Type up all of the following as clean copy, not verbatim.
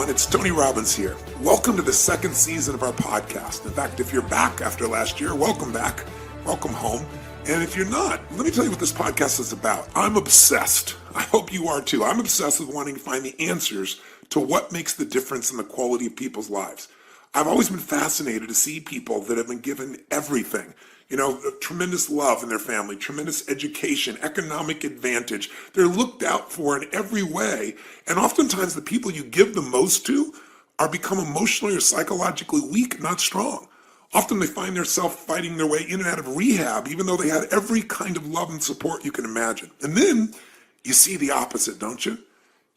everyone, it's Tony Robbins here. Welcome to the second season of our podcast. In fact, if you're back after last year, welcome back, welcome home. And if you're not, let me tell you what this podcast is about. I'm obsessed. I hope you are too. I'm obsessed with wanting to find the answers to what makes the difference in the quality of people's lives. I've always been fascinated to see people that have been given everything. You know, tremendous love in their family, tremendous education, economic advantage. They're looked out for in every way. And oftentimes the people you give the most to are become emotionally or psychologically weak, not strong. Often they find themselves fighting their way in and out of rehab, even though they had every kind of love and support you can imagine. And then you see the opposite, don't you?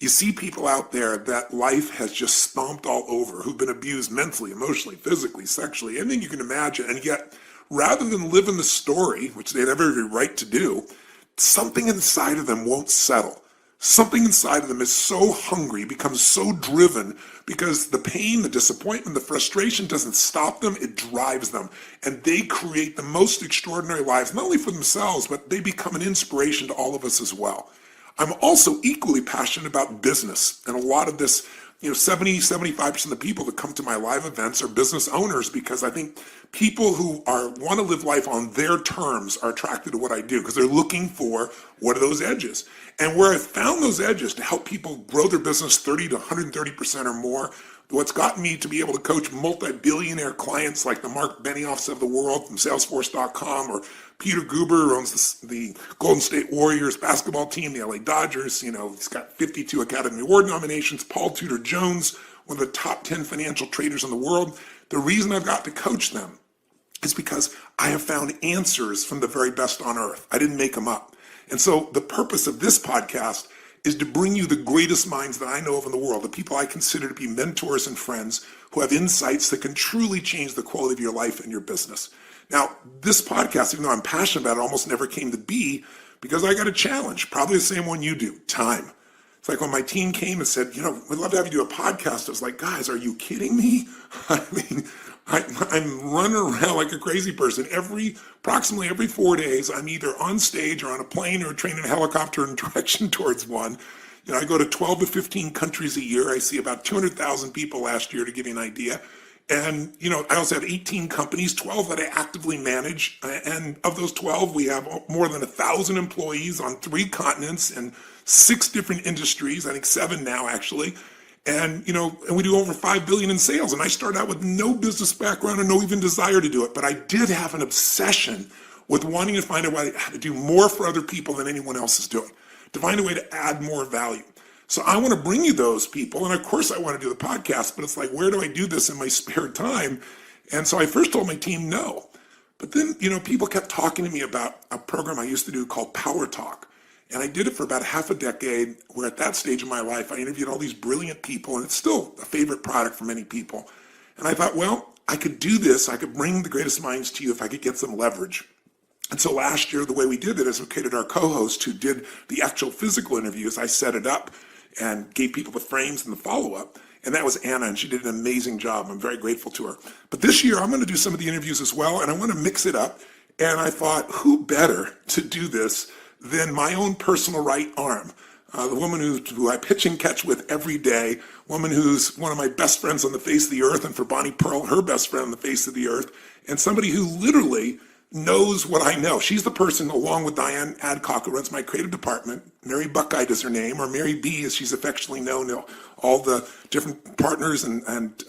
You see people out there that life has just stomped all over, who've been abused mentally, emotionally, physically, sexually, anything you can imagine. And yet, rather than live in the story, which they have every right to do, something inside of them won't settle. Something inside of them is so hungry, becomes so driven, because the pain, the disappointment, the frustration doesn't stop them, it drives them. And they create the most extraordinary lives, not only for themselves, but they become an inspiration to all of us as well. I'm also equally passionate about business, and a lot of this, 75% of the people that come to my live events are business owners, because I think people who want to live life on their terms are attracted to what I do, because they're looking for what are those edges. And where I've found those edges to help people grow their business 30 to 130% or more, what's gotten me to be able to coach multi-billionaire clients like the Mark Benioffs of the world from Salesforce.com, or Peter Guber, who owns the Golden State Warriors basketball team, the LA Dodgers. He's got 52 Academy Award nominations. Paul Tudor Jones, one of the top 10 financial traders in the world. The reason I've got to coach them is because I have found answers from the very best on earth. I didn't make them up. And so the purpose of this podcast is to bring you the greatest minds that I know of in the world, the people I consider to be mentors and friends who have insights that can truly change the quality of your life and your business. Now, this podcast, even though I'm passionate about it, almost never came to be because I got a challenge, probably the same one you do, time. It's like when my team came and said, we'd love to have you do a podcast. I was like, guys, are you kidding me? I mean, I'm running around like a crazy person. Approximately every 4 days, I'm either on stage or on a plane or a train and a helicopter in direction towards one. I go to 12 to 15 countries a year. I see about 200,000 people last year, to give you an idea. And, I also have 18 companies, 12 that I actively manage. And of those 12, we have more than 1,000 employees on 3 continents and 6 different industries, I think 7 now actually. And, and we do over 5 billion in sales. And I started out with no business background and no even desire to do it. But I did have an obsession with wanting to find a way to do more for other people than anyone else is doing, to find a way to add more value. So I want to bring you those people. And of course I want to do the podcast, but it's like, where do I do this in my spare time? And so I first told my team no. But then, people kept talking to me about a program I used to do called Power Talk. And I did it for about half a decade, where at that stage of my life, I interviewed all these brilliant people, and it's still a favorite product for many people. And I thought, well, I could do this. I could bring the greatest minds to you if I could get some leverage. And so last year, the way we did it is we created our co-host who did the actual physical interviews. I set it up and gave people the frames and the follow-up. And that was Anna, and she did an amazing job. I'm very grateful to her. But this year, I'm going to do some of the interviews as well, and I want to mix it up. And I thought, who better to do this than my own personal right arm, the woman who I pitch and catch with every day, woman who's one of my best friends on the face of the earth, and for Bonnie Pearl, her best friend on the face of the earth, and somebody who literally knows what I know. She's the person, along with Diane Adcock, who runs my creative department. Mary Buckite is her name, or Mary B, as she's affectionately known. All the different partners and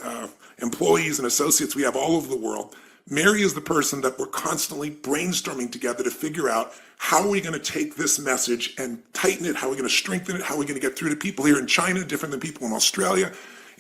employees and associates we have all over the world. Mary is the person that we're constantly brainstorming together to figure out how are we going to take this message and tighten it, how are we going to strengthen it, how are we going to get through to people here in China, different than people in Australia.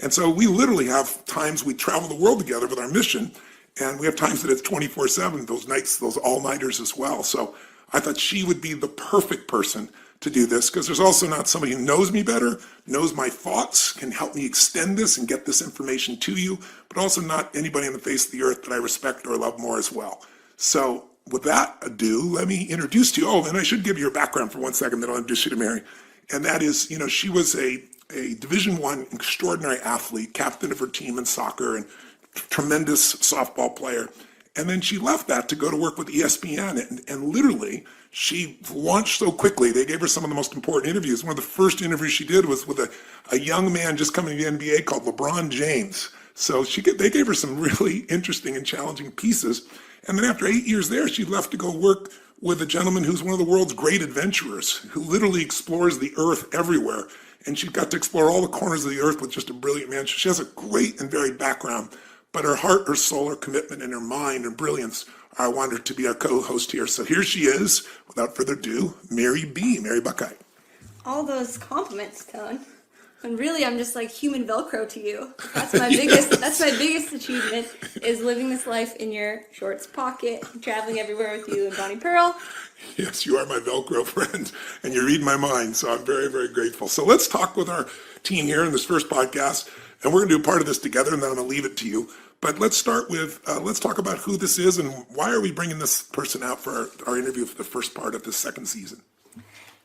And so we literally have times we travel the world together with our mission, and we have times that it's 24/7, those nights, those all-nighters as well. So I thought she would be the perfect person to do this, because there's also not somebody who knows me better, knows my thoughts, can help me extend this and get this information to you, but also not anybody on the face of the earth that I respect or love more as well. So with that ado, let me introduce to you, and I should give you her background for 1 second, then I'll introduce you to Mary. And that is, she was a Division I extraordinary athlete, captain of her team in soccer, and tremendous softball player. And then she left that to go to work with ESPN. And literally, she launched so quickly. They gave her some of the most important interviews. One of the first interviews she did was with a young man just coming to the NBA called LeBron James. So they gave her some really interesting and challenging pieces. And then after 8 years there, she left to go work with a gentleman who's one of the world's great adventurers, who literally explores the earth everywhere. And she got to explore all the corners of the earth with just a brilliant man. She has a great and varied background, but her heart, her soul, her commitment, and her mind and brilliance, I want her to be our co-host here. So here she is, without further ado, Mary Buckeye. All those compliments, Tone. And really, I'm just like human Velcro to you. That's my biggest. That's my biggest achievement, is living this life in your shorts pocket, traveling everywhere with you and Bonnie Pearl. Yes, you are my Velcro friend, and you read my mind, so I'm very, very grateful. So let's talk with our team here in this first podcast, and we're going to do part of this together, and then I'm going to leave it to you. But let's start with, let's talk about who this is and why are we bringing this person out for our interview for the first part of this second season.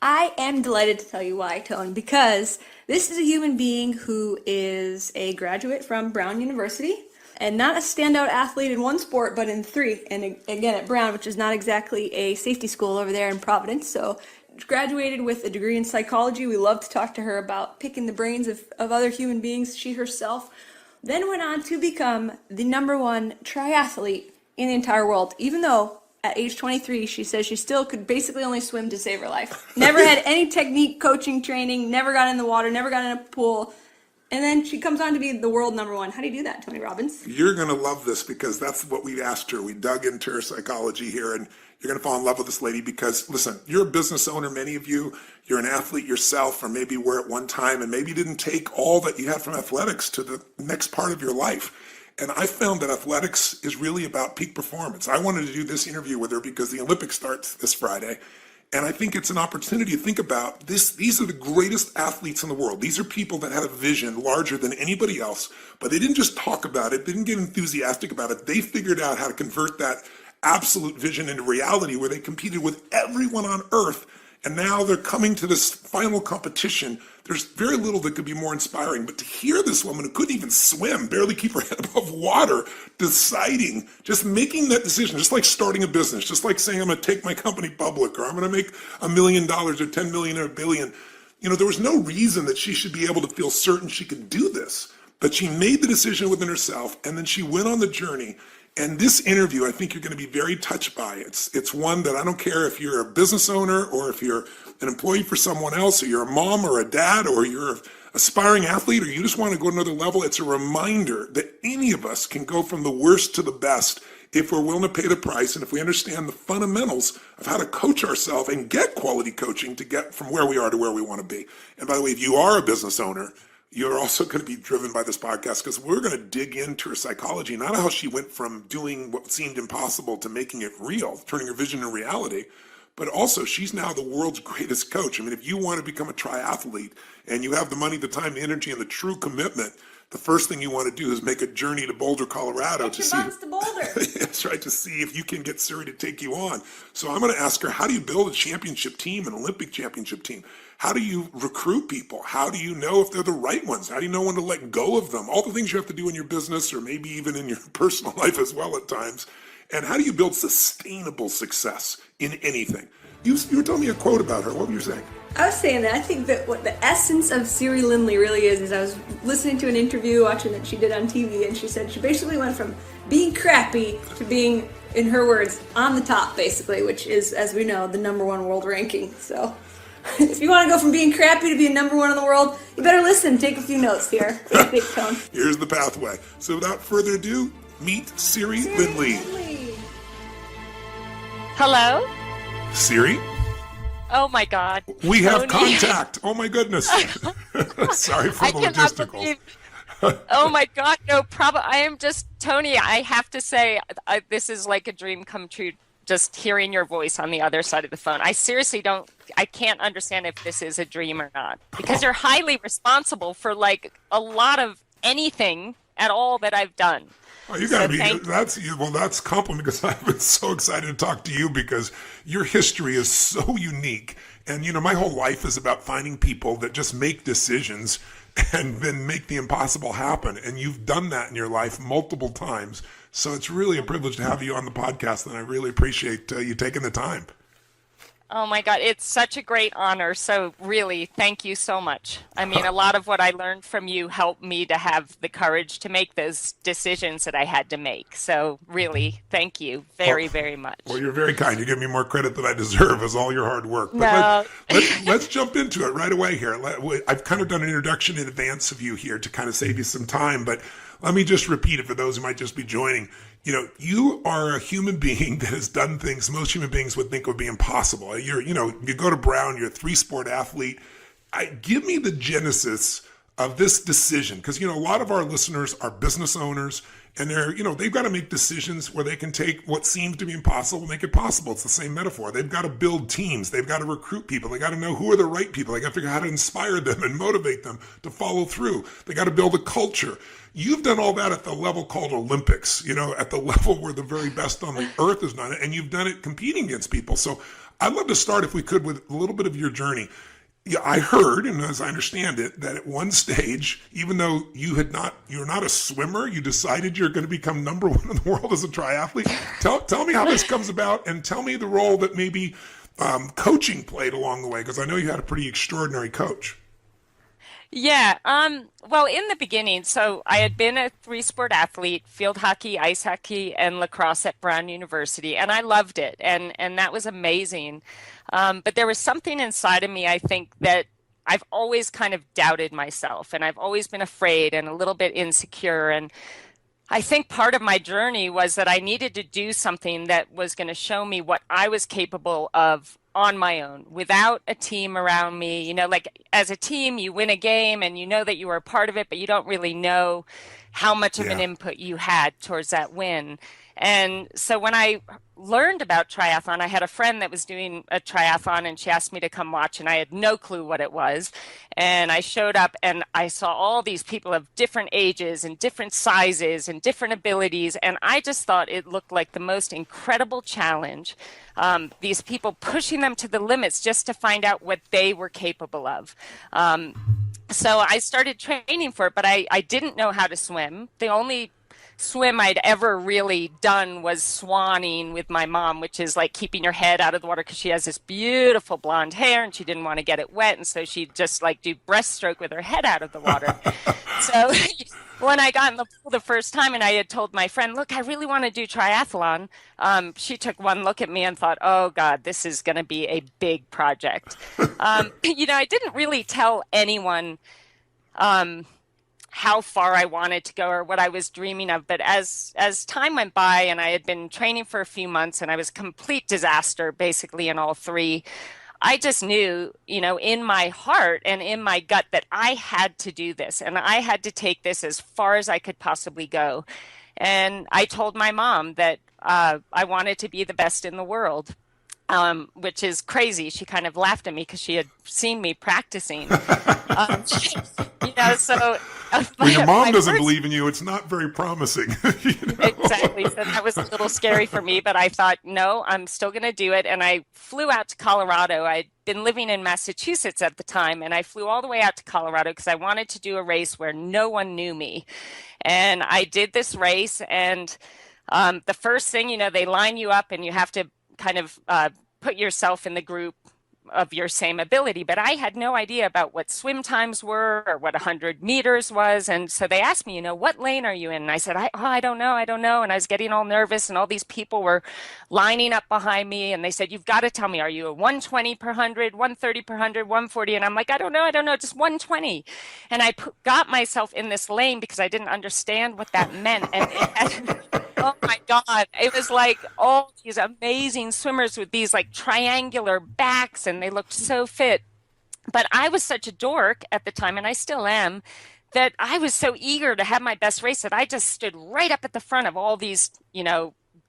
I am delighted to tell you why, Tone, because this is a human being who is a graduate from Brown University, and not a standout athlete in one sport, but in three. And again, at Brown, which is not exactly a safety school over there in Providence. So graduated with a degree in psychology. We love to talk to her about picking the brains of other human beings. She herself then went on to become the #1 triathlete in the entire world, even though at age 23, she says she still could basically only swim to save her life. Never had any technique coaching training, never got in the water, never got in a pool. And then she comes on to be the world #1. How do you do that, Tony Robbins? You're going to love this because that's what we asked her. We dug into her psychology here, and you're going to fall in love with this lady because, listen, you're a business owner, many of you. You're an athlete yourself, or maybe were at one time, and maybe you didn't take all that you had from athletics to the next part of your life. And I found that athletics is really about peak performance. I wanted to do this interview with her because the Olympics starts this Friday. And I think it's an opportunity to think about this. These are the greatest athletes in the world. These are people that had a vision larger than anybody else, but they didn't just talk about it, they didn't get enthusiastic about it. They figured out how to convert that absolute vision into reality, where they competed with everyone on earth. And now they're coming to this final competition. There's very little that could be more inspiring. But to hear this woman who couldn't even swim, barely keep her head above water, deciding, just making that decision, just like starting a business, just like saying I'm going to take my company public, or I'm going to make $1 million or 10 million or $1 billion. You know, there was no reason that she should be able to feel certain she could do this. But she made the decision within herself, and then she went on the journey. And this interview, I think you're going to be very touched by. It's one that I don't care if you're a business owner or if you're an employee for someone else, or you're a mom or a dad, or you're an aspiring athlete, or you just want to go to another level. It's a reminder that any of us can go from the worst to the best if we're willing to pay the price and if we understand the fundamentals of how to coach ourselves and get quality coaching to get from where we are to where we want to be. And by the way, if you are a business owner, you're also going to be driven by this podcast because we're going to dig into her psychology, not how she went from doing what seemed impossible to making it real, turning her vision into reality, but also she's now the world's greatest coach. I mean, if you want to become a triathlete and you have the money, the time, the energy, and the true commitment, the first thing you want to do is make a journey to Boulder, Colorado to see. To Boulder. That's right, to see if you can get Siri to take you on. So I'm going to ask her, how do you build a championship team, an Olympic championship team? How do you recruit people? How do you know if they're the right ones? How do you know when to let go of them? All the things you have to do in your business, or maybe even in your personal life as well at times. And how do you build sustainable success in anything? You were telling me a quote about her. What were you saying? I was saying that I think that what the essence of Siri Lindley really is I was listening to an interview, watching that she did on TV, and she said she basically went from being crappy to being, in her words, on the top, basically, which is, as we know, the #1 world ranking. So if you want to go from being crappy to being #1 in the world, you better listen, take a few notes here. Big Tone. Here's the pathway. So without further ado, meet Siri Lindley. Hello? Siri? Oh my God. We have Tony. contact. Oh my goodness. Sorry for I the cannot logisticals. believe. Oh my God, no problem. I am just, Tony, I have to say, this is like a dream come true, just hearing your voice on the other side of the phone. I seriously I can't understand if this is a dream or not, because you're highly responsible for like a lot of anything at all that I've done. Oh, you gotta be. That's compliment, because I've been so excited to talk to you because your history is so unique, and my whole life is about finding people that just make decisions and then make the impossible happen. And you've done that in your life multiple times. So it's really a privilege to have you on the podcast, and I really appreciate you taking the time. Oh my God, it's such a great honor. So really, thank you so much. I mean, a lot of what I learned from you helped me to have the courage to make those decisions that I had to make. So really, thank you very, very much. Well, you're very kind. You give me more credit than I deserve as all your hard work. But No. let's jump into it right away here. I've kind of done an introduction in advance of you here to kind of save you some time, but let me just repeat it for those who might just be joining. You know, you are a human being that has done things most human beings would think would be impossible. You go to Brown, you're a 3-sport athlete. Give me the genesis of this decision, because, a lot of our listeners are business owners, and they've got to make decisions where they can take what seems to be impossible and make it possible. It's the same metaphor. They've got to build teams. They've got to recruit people. They got to know who are the right people. They got to figure out how to inspire them and motivate them to follow through. They got to build a culture. You've done all that at the level called Olympics, at the level where the very best on the earth has done it, and you've done it competing against people. So I'd love to start, if we could, with a little bit of your journey. Yeah, I heard, and as I understand it, that at one stage, even though you're not a swimmer, you decided you're going to become number one in the world as a triathlete. Tell me how this comes about, and tell me the role that maybe coaching played along the way, because I know you had a pretty extraordinary coach. Yeah. Well, in the beginning, so I had been a 3-sport athlete, field hockey, ice hockey, and lacrosse at Brown University, and I loved it, and that was amazing. But there was something inside of me, I think, that I've always kind of doubted myself, and I've always been afraid and a little bit insecure. And I think part of my journey was that I needed to do something that was going to show me what I was capable of on my own, without a team around me. Like as a team, you win a game and you know that you were a part of it, but you don't really know how much of an input you had towards that win. And so when I learned about triathlon, I had a friend that was doing a triathlon, and she asked me to come watch, and I had no clue what it was. And I showed up, and I saw all these people of different ages and different sizes and different abilities, and I just thought it looked like the most incredible challenge. These people pushing them to the limits just to find out what they were capable of. So I started training for it, but I didn't know how to swim. The only swim I'd ever really done was swanning with my mom, which is like keeping your head out of the water, because she has this beautiful blonde hair and she didn't want to get it wet, and so she'd just like do breaststroke with her head out of the water. So when I got in the pool the first time and I had told my friend, look, I really want to do triathlon, she took one look at me and thought, oh God, this is going to be a big project. I didn't really tell anyone how far I wanted to go or what I was dreaming of. But as time went by, and I had been training for a few months, and I was a complete disaster basically in all 3, I just knew, in my heart and in my gut that I had to do this, and I had to take this as far as I could possibly go. And I told my mom that I wanted to be the best in the world. Which is crazy. She kind of laughed at me because she had seen me practicing. So when your mom doesn't believe in you, it's not very promising. Exactly. So that was a little scary for me, but I thought, no, I'm still going to do it. And I flew out to Colorado. I'd been living in Massachusetts at the time, and I flew all the way out to Colorado because I wanted to do a race where no one knew me. And I did this race, and the first thing, they line you up and you have to kind of put yourself in the group of your same ability. But I had no idea about what swim times were or what 100 meters was. And so they asked me, what lane are you in? And I said, I don't know. And I was getting all nervous, and all these people were lining up behind me. And they said, you've got to tell me, are you a 120 per 100, 130 per 100, 140? And I'm like, I don't know, just 120. And I got myself in this lane because I didn't understand what that meant. And oh my God, it was like all these amazing swimmers with these like triangular backs, and they looked so fit. But I was such a dork at the time, and I still am, that I was so eager to have my best race that I just stood right up at the front of all these,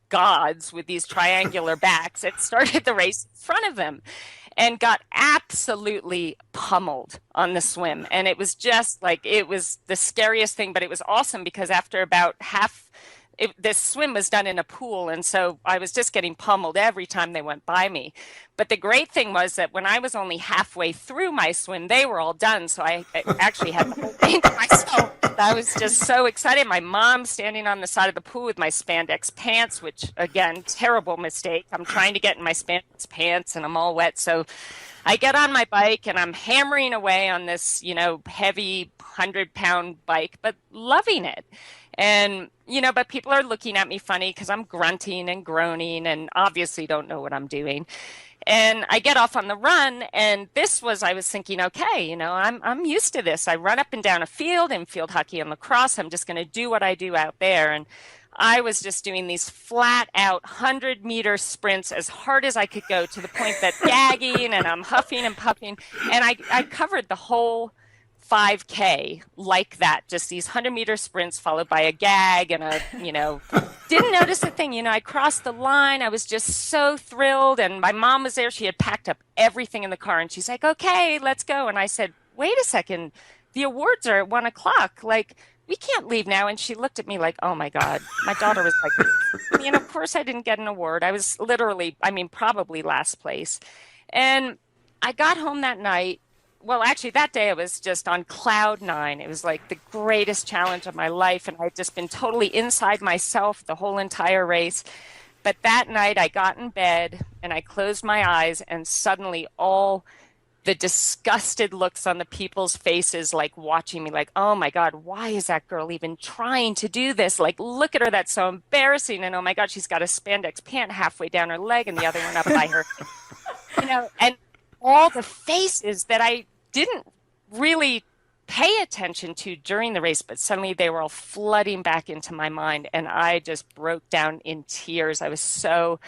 gods with these triangular backs, and started the race in front of them and got absolutely pummeled on the swim. And it was just like, it was the scariest thing, but it was awesome because after about half this swim was done in a pool, and so I was just getting pummeled every time they went by me. But the great thing was that when I was only halfway through my swim, they were all done. So I actually had the whole thing to myself. I was just so excited. My mom standing on the side of the pool with my spandex pants, which again, terrible mistake. I'm trying to get in my spandex pants and I'm all wet. So I get on my bike and I'm hammering away on this, heavy 100-pound bike, but loving it. And, but people are looking at me funny because I'm grunting and groaning and obviously don't know what I'm doing. And I get off on the run, and I was thinking, okay, I'm used to this. I run up and down a field in field hockey and lacrosse. I'm just going to do what I do out there. And I was just doing these flat out 100-meter sprints as hard as I could go, to the point that gagging and I'm huffing and puffing. And I covered the whole 5K like that, just these 100-meter sprints followed by a gag and didn't notice a thing. I crossed the line. I was just so thrilled. And my mom was there. She had packed up everything in the car and she's like, okay, let's go. And I said, wait a second, the awards are at 1:00. Like, we can't leave now. And she looked at me like, oh my God. My daughter was like, of course I didn't get an award. I was literally, probably last place. And I got home that night. Well, actually, that day I was just on cloud 9. It was like the greatest challenge of my life, and I'd just been totally inside myself the whole entire race. But that night I got in bed and I closed my eyes, and suddenly all the disgusted looks on the people's faces, like watching me like, oh my God, why is that girl even trying to do this? Like, look at her, that's so embarrassing. And oh my God, she's got a spandex pant halfway down her leg and the other one up by her. And all the faces that I didn't really pay attention to during the race, but suddenly they were all flooding back into my mind, and I just broke down in tears. I was so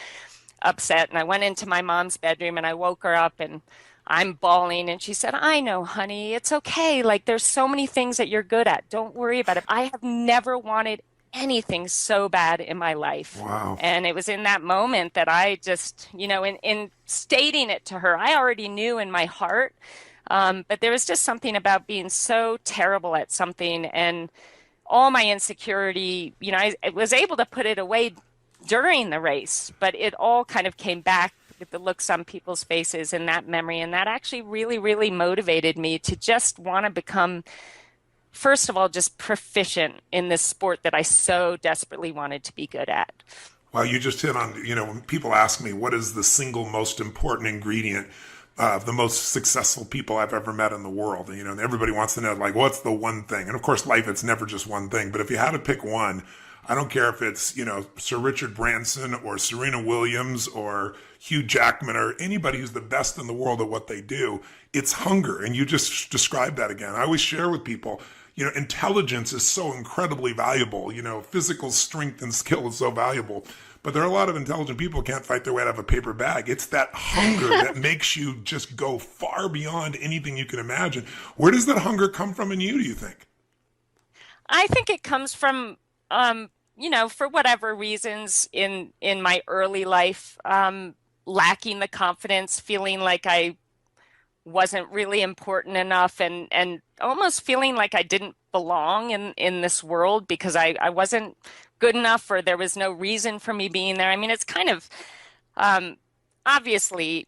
upset, and I went into my mom's bedroom and I woke her up and I'm bawling, and she said, I know, honey, it's okay. Like, there's so many things that you're good at. Don't worry about it. I have never wanted anything so bad in my life. Wow. And it was in that moment that I just, in stating it to her, I already knew in my heart. But there was just something about being so terrible at something, and all my insecurity, I was able to put it away during the race, but it all kind of came back with the looks on people's faces and that memory. And that actually really, really motivated me to just want to become, first of all, just proficient in this sport that I so desperately wanted to be good at. Well, you just hit on, when people ask me what is the single most important ingredient of the most successful people I've ever met in the world, and everybody wants to know, like, what's the one thing? And of course, life, it's never just one thing. But if you had to pick one, I don't care if it's, Sir Richard Branson or Serena Williams or Hugh Jackman or anybody who's the best in the world at what they do, it's hunger. And you just described that again. I always share with people, intelligence is so incredibly valuable. Physical strength and skill is so valuable. But there are a lot of intelligent people who can't fight their way out of a paper bag. It's that hunger that makes you just go far beyond anything you can imagine. Where does that hunger come from in you, do you think? I think it comes from, for whatever reasons in my early life, lacking the confidence, feeling like I wasn't really important enough, and almost feeling like I didn't belong in this world because I wasn't good enough, or there was no reason for me being there. It's kind of, obviously,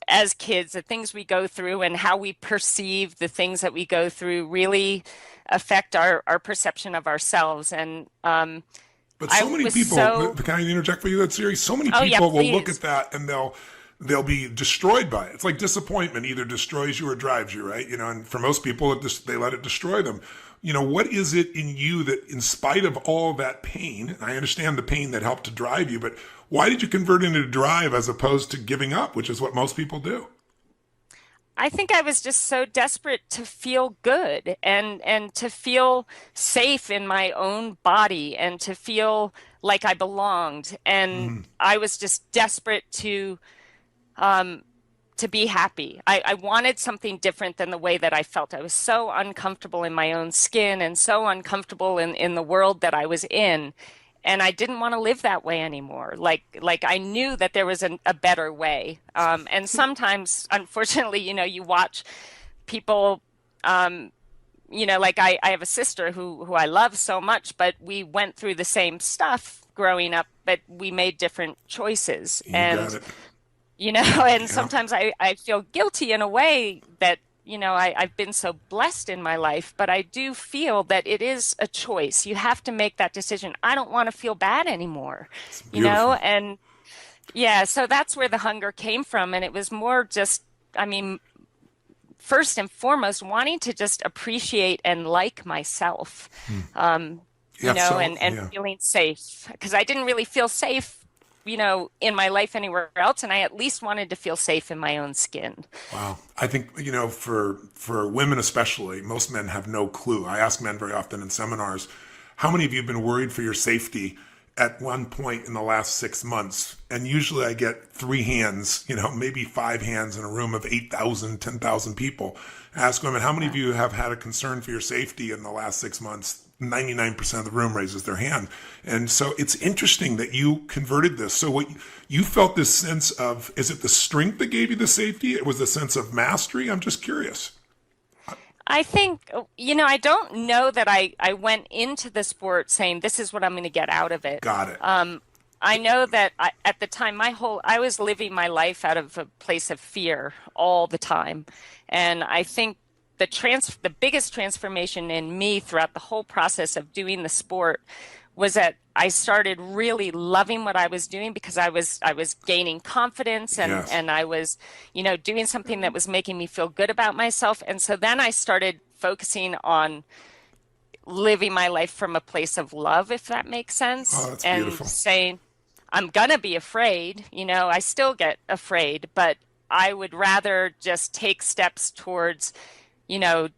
as kids, the things we go through and how we perceive the things that we go through really affect our perception of ourselves. And but so many people, can I interject for you that series? So many people will look at that and they'll be destroyed by it. It's like disappointment either destroys you or drives you, right? And for most people, they let it destroy them. What is it in you that, in spite of all that pain, and I understand the pain that helped to drive you, but why did you convert it into drive as opposed to giving up, which is what most people do? I think I was just so desperate to feel good and to feel safe in my own body and to feel like I belonged. And I was just desperate to be happy. I wanted something different than the way that I felt. I was so uncomfortable in my own skin and so uncomfortable in the world that I was in. And I didn't want to live that way anymore. Like I knew that there was a better way. And sometimes, unfortunately, you watch people like I have a sister who I love so much, but we went through the same stuff growing up, but we made different choices. You got And it. and Yeah. sometimes I feel guilty in a way that, I've been so blessed in my life, but I do feel that it is a choice. You have to make that decision. I don't want to feel bad anymore, It's beautiful. and yeah, so that's where the hunger came from. And it was more just, I mean, first and foremost, wanting to just appreciate and like myself, Yeah. So, and yeah. feeling safe because I didn't really feel safe, in my life anywhere else. And I at least wanted to feel safe in my own skin. Wow. I think, for women especially, most men have no clue. I ask men very often in seminars, how many of you have been worried for your safety at one point in the last 6 months? And usually I get three hands, maybe five hands in a room of 8,000, 10,000 people. I ask women, how many of you have had a concern for your safety in the last 6 months? 99% of the room raises their hand. And so it's interesting that you converted this. So what you felt this sense of, is it the strength that gave you the safety? It was a sense of mastery. I'm just curious. I think, I don't know that I went into the sport saying this is what I'm going to get out of it. Got it. I know that at the time, I was living my life out of a place of fear all the time. And I think the biggest transformation in me throughout the whole process of doing the sport was that I started really loving what I was doing because I was gaining confidence and Yes. I was, doing something that was making me feel good about myself. And so then I started focusing on living my life from a place of love, if that makes Oh, sense, that's and beautiful. saying, I'm gonna be afraid, I still get afraid, but I would rather just take steps towards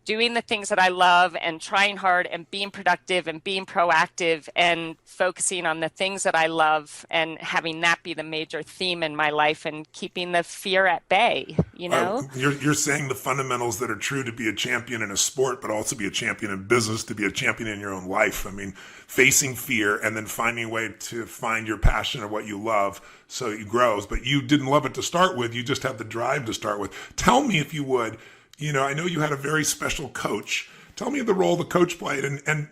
doing the things that I love and trying hard and being productive and being proactive and focusing on the things that I love and having that be the major theme in my life and keeping the fear at bay, you know? You're saying the fundamentals that are true to be a champion in a sport, but also be a champion in business, to be a champion in your own life. I mean, facing fear and then finding a way to find your passion or what you love so it grows. But you didn't love it to start with. You just had the drive to start with. Tell me, if you would, I know you had a very special coach. Tell me the role the coach played, and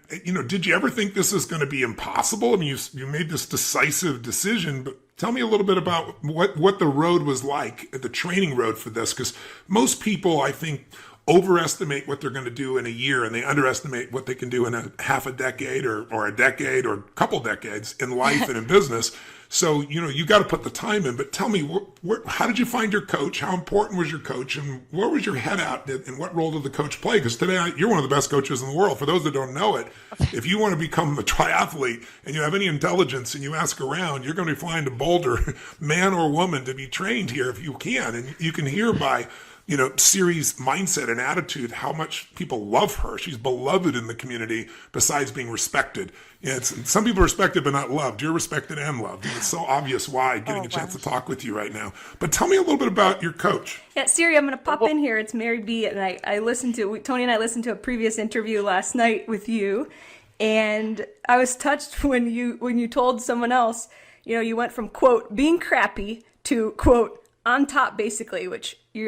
did you ever think this is going to be impossible? I mean, you made this decisive decision, but tell me a little bit about what the road was like, the training road for this, because most people, I think, overestimate what they're going to do in a year, and they underestimate what they can do in a half a decade or a decade or a couple decades in life and in business. So, you got to put the time in, but tell me, how did you find your coach? How important was your coach, and where was your head at, and what role did the coach play? Because today, you're one of the best coaches in the world. For those that don't know it, if you want to become a triathlete and you have any intelligence and you ask around, you're going to be flying to Boulder, man or woman, to be trained here if you can. And you can hear by Siri's mindset and attitude, how much people love her. She's beloved in the community besides being respected. Some people are respected but not loved. You're respected and loved. And it's so obvious why, getting Oh, a wow. chance to talk with you right now. But tell me a little bit about your coach. Yeah, Siri, I'm going to pop in here. It's Mary B. And Tony and I listened to a previous interview last night with you. And I was touched when you told someone else, you went from, quote, being crappy to, quote, on top, basically,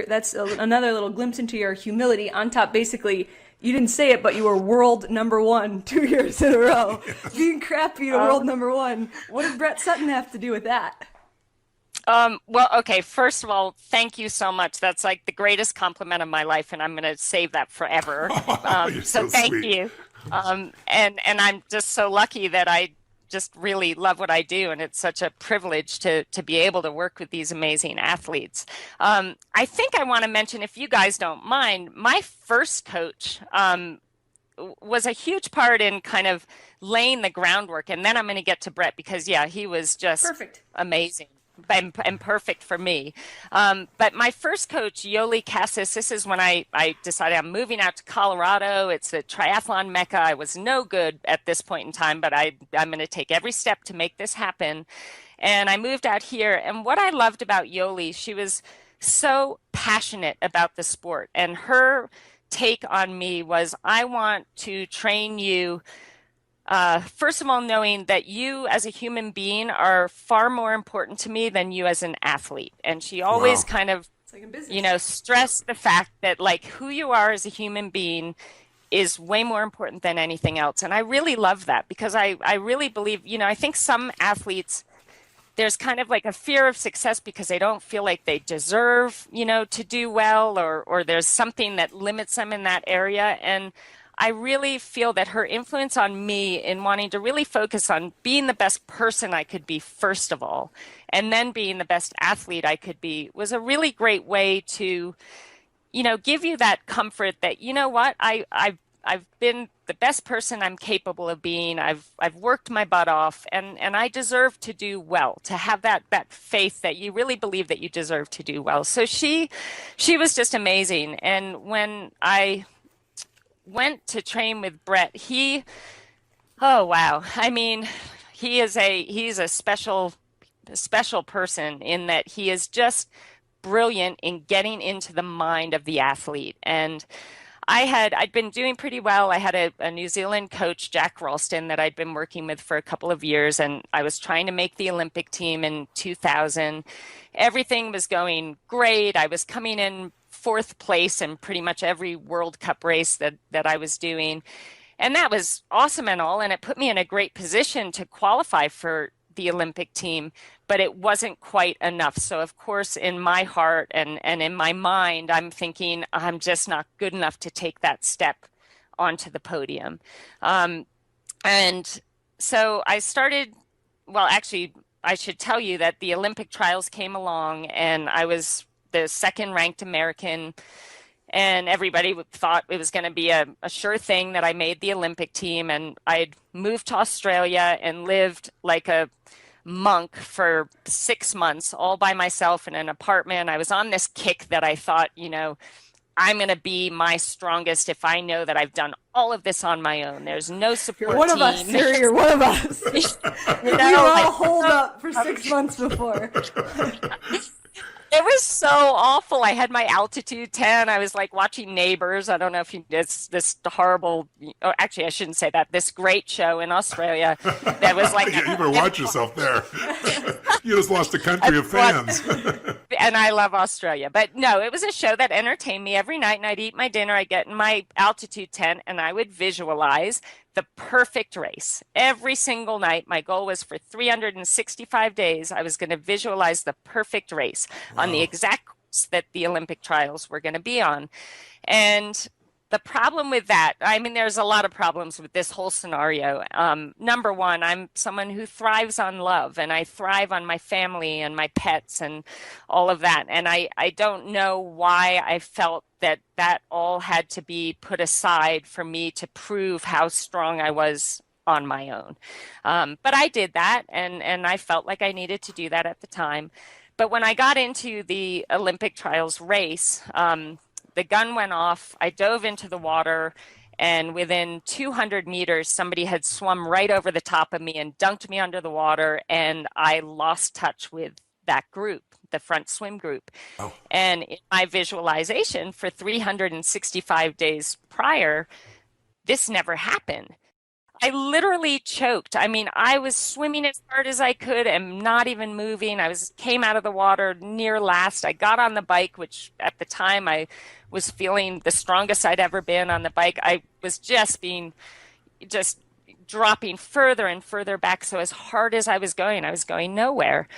that's another little glimpse into your humility. On top, basically, you didn't say it, but you were world number one 2 years in a row. Being crappy to world number one. What did Brett Sutton have to do with that? Well, okay, first of all, thank you so much. That's like the greatest compliment of my life, and I'm going to save that forever. You're So so thank sweet. you. And I'm just so lucky that I just really love what I do, and it's such a privilege to be able to work with these amazing athletes. I think I want to mention, if you guys don't mind, my first coach was a huge part in kind of laying the groundwork, and then I'm going to get to Brett because yeah, he was just Perfect. amazing. And perfect for me. But my first coach, Yoli Cassis, this is when I decided I'm moving out to Colorado. It's a triathlon mecca. I was no good at this point in time, but I'm going to take every step to make this happen. And I moved out here. And what I loved about Yoli, she was so passionate about the sport. And her take on me was, I want to train you. First of all, knowing that you as a human being are far more important to me than you as an athlete. And she always Wow. kind of, It's like in business. stressed the fact that like who you are as a human being is way more important than anything else. And I really love that because I really believe, I think some athletes, there's kind of like a fear of success because they don't feel like they deserve, to do well, or there's something that limits them in that area. And I really feel that her influence on me in wanting to really focus on being the best person I could be, first of all, and then being the best athlete I could be, was a really great way to, give you that comfort that, what, I've been the best person I'm capable of being. I've worked my butt off, and I deserve to do well, to have that faith that you really believe that you deserve to do well. So she was just amazing. And when I went to train with Brett, oh wow. I mean, he's a special person in that he is just brilliant in getting into the mind of the athlete. And I'd been doing pretty well. I had a New Zealand coach, Jack Ralston, that I'd been working with for a couple of years, and I was trying to make the Olympic team in 2000. Everything was going great. I was coming in fourth place in pretty much every World Cup race that I was doing. And that was awesome and all, and it put me in a great position to qualify for the Olympic team, but it wasn't quite enough. So of course, in my heart and in my mind, I'm thinking I'm just not good enough to take that step onto the podium. And so I started, well, actually, I should tell you that the Olympic trials came along and I was the second ranked American, and everybody thought it was going to be a sure thing that I made the Olympic team. And I'd moved to Australia and lived like a monk for 6 months all by myself in an apartment. I was on this kick that I thought, I'm going to be my strongest if I know that I've done all of this on my own. There's no support You're one team. of us, Sarah. You're one of us. We were all holed up for 6 months before. It was so awful. I had my altitude 10. I was like watching Neighbors. I don't know if it's this horrible, or actually I shouldn't say that, this great show in Australia that was like. Yeah, you better watch yourself there. You just lost a country of fans. And I love Australia. But no, it was a show that entertained me every night, and I'd eat my dinner. I'd get in my altitude tent and I would visualize the perfect race. Every single night, my goal was for 365 days, I was going to visualize the perfect race on the exact course that the Olympic trials were going to be on. And the problem with that, I mean, there's a lot of problems with this whole scenario. Number one, I'm someone who thrives on love, and I thrive on my family and my pets and all of that. And I don't know why I felt that all had to be put aside for me to prove how strong I was on my own. But I did that, and I felt like I needed to do that at the time. But when I got into the Olympic trials race, the gun went off, I dove into the water, and within 200 meters, somebody had swum right over the top of me and dunked me under the water, and I lost touch with that group, the front swim group. Oh. And in my visualization for 365 days prior, this never happened. I literally choked. I mean, I was swimming as hard as I could and not even moving. Came out of the water near last. I got on the bike, which at the time I was feeling the strongest I'd ever been on the bike. I was just dropping further and further back. So as hard as I was going nowhere.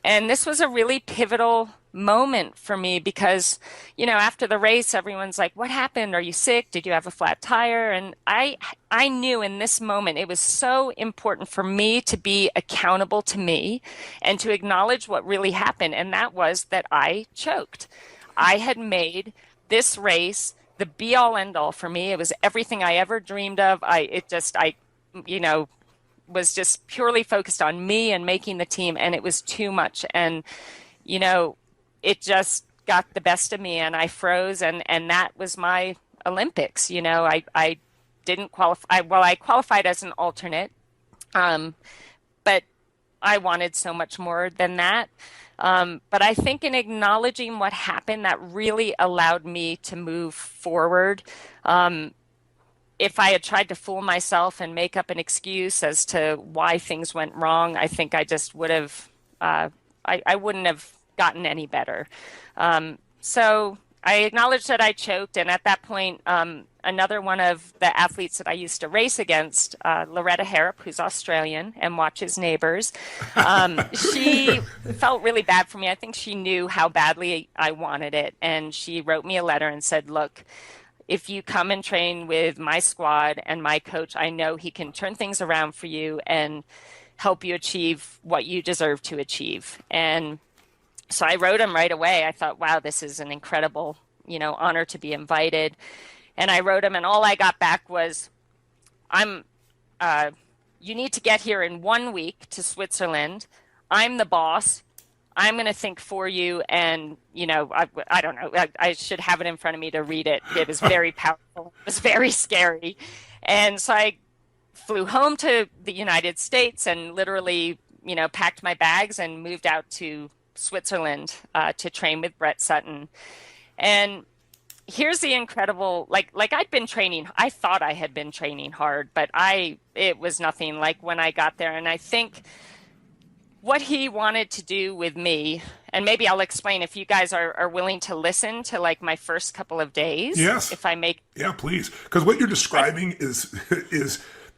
And this was a really pivotal moment for me because, after the race, everyone's like, what happened? Are you sick? Did you have a flat tire? And I knew in this moment it was so important for me to be accountable to me and to acknowledge what really happened. And that was that I choked. I had made this race the be all end all for me. It was everything I ever dreamed of. Was just purely focused on me and making the team, and it was too much. And, it just got the best of me, and I froze, and that was my Olympics. I didn't qualify. Well, I qualified as an alternate, but I wanted so much more than that. But I think in acknowledging what happened, that really allowed me to move forward. If I had tried to fool myself and make up an excuse as to why things went wrong, I think I just would have, I wouldn't have gotten any better. So I acknowledged that I choked, and at that point, another one of the athletes that I used to race against, Loretta Harrop, who's Australian and watches Neighbours, she felt really bad for me. I think she knew how badly I wanted it, and she wrote me a letter and said, "Look, if you come and train with my squad and my coach, I know he can turn things around for you and help you achieve what you deserve to achieve." And so I wrote him right away. I thought, wow, this is an incredible, honor to be invited. And I wrote him, and all I got back was, you need to get here in 1 week to Switzerland. I'm the boss. I'm going to think for you. And, I don't know, I should have it in front of me to read it. It was very powerful. It was very scary. And so I flew home to the United States and literally, packed my bags and moved out to Switzerland to train with Brett Sutton. And here's the incredible, like I'd been training, I thought I had been training hard, but it was nothing like when I got there. And I think what he wanted to do with me, and maybe I'll explain if you guys are willing to listen to like my first couple of days. Yes. If I make. Yeah, please. Because what you're describing is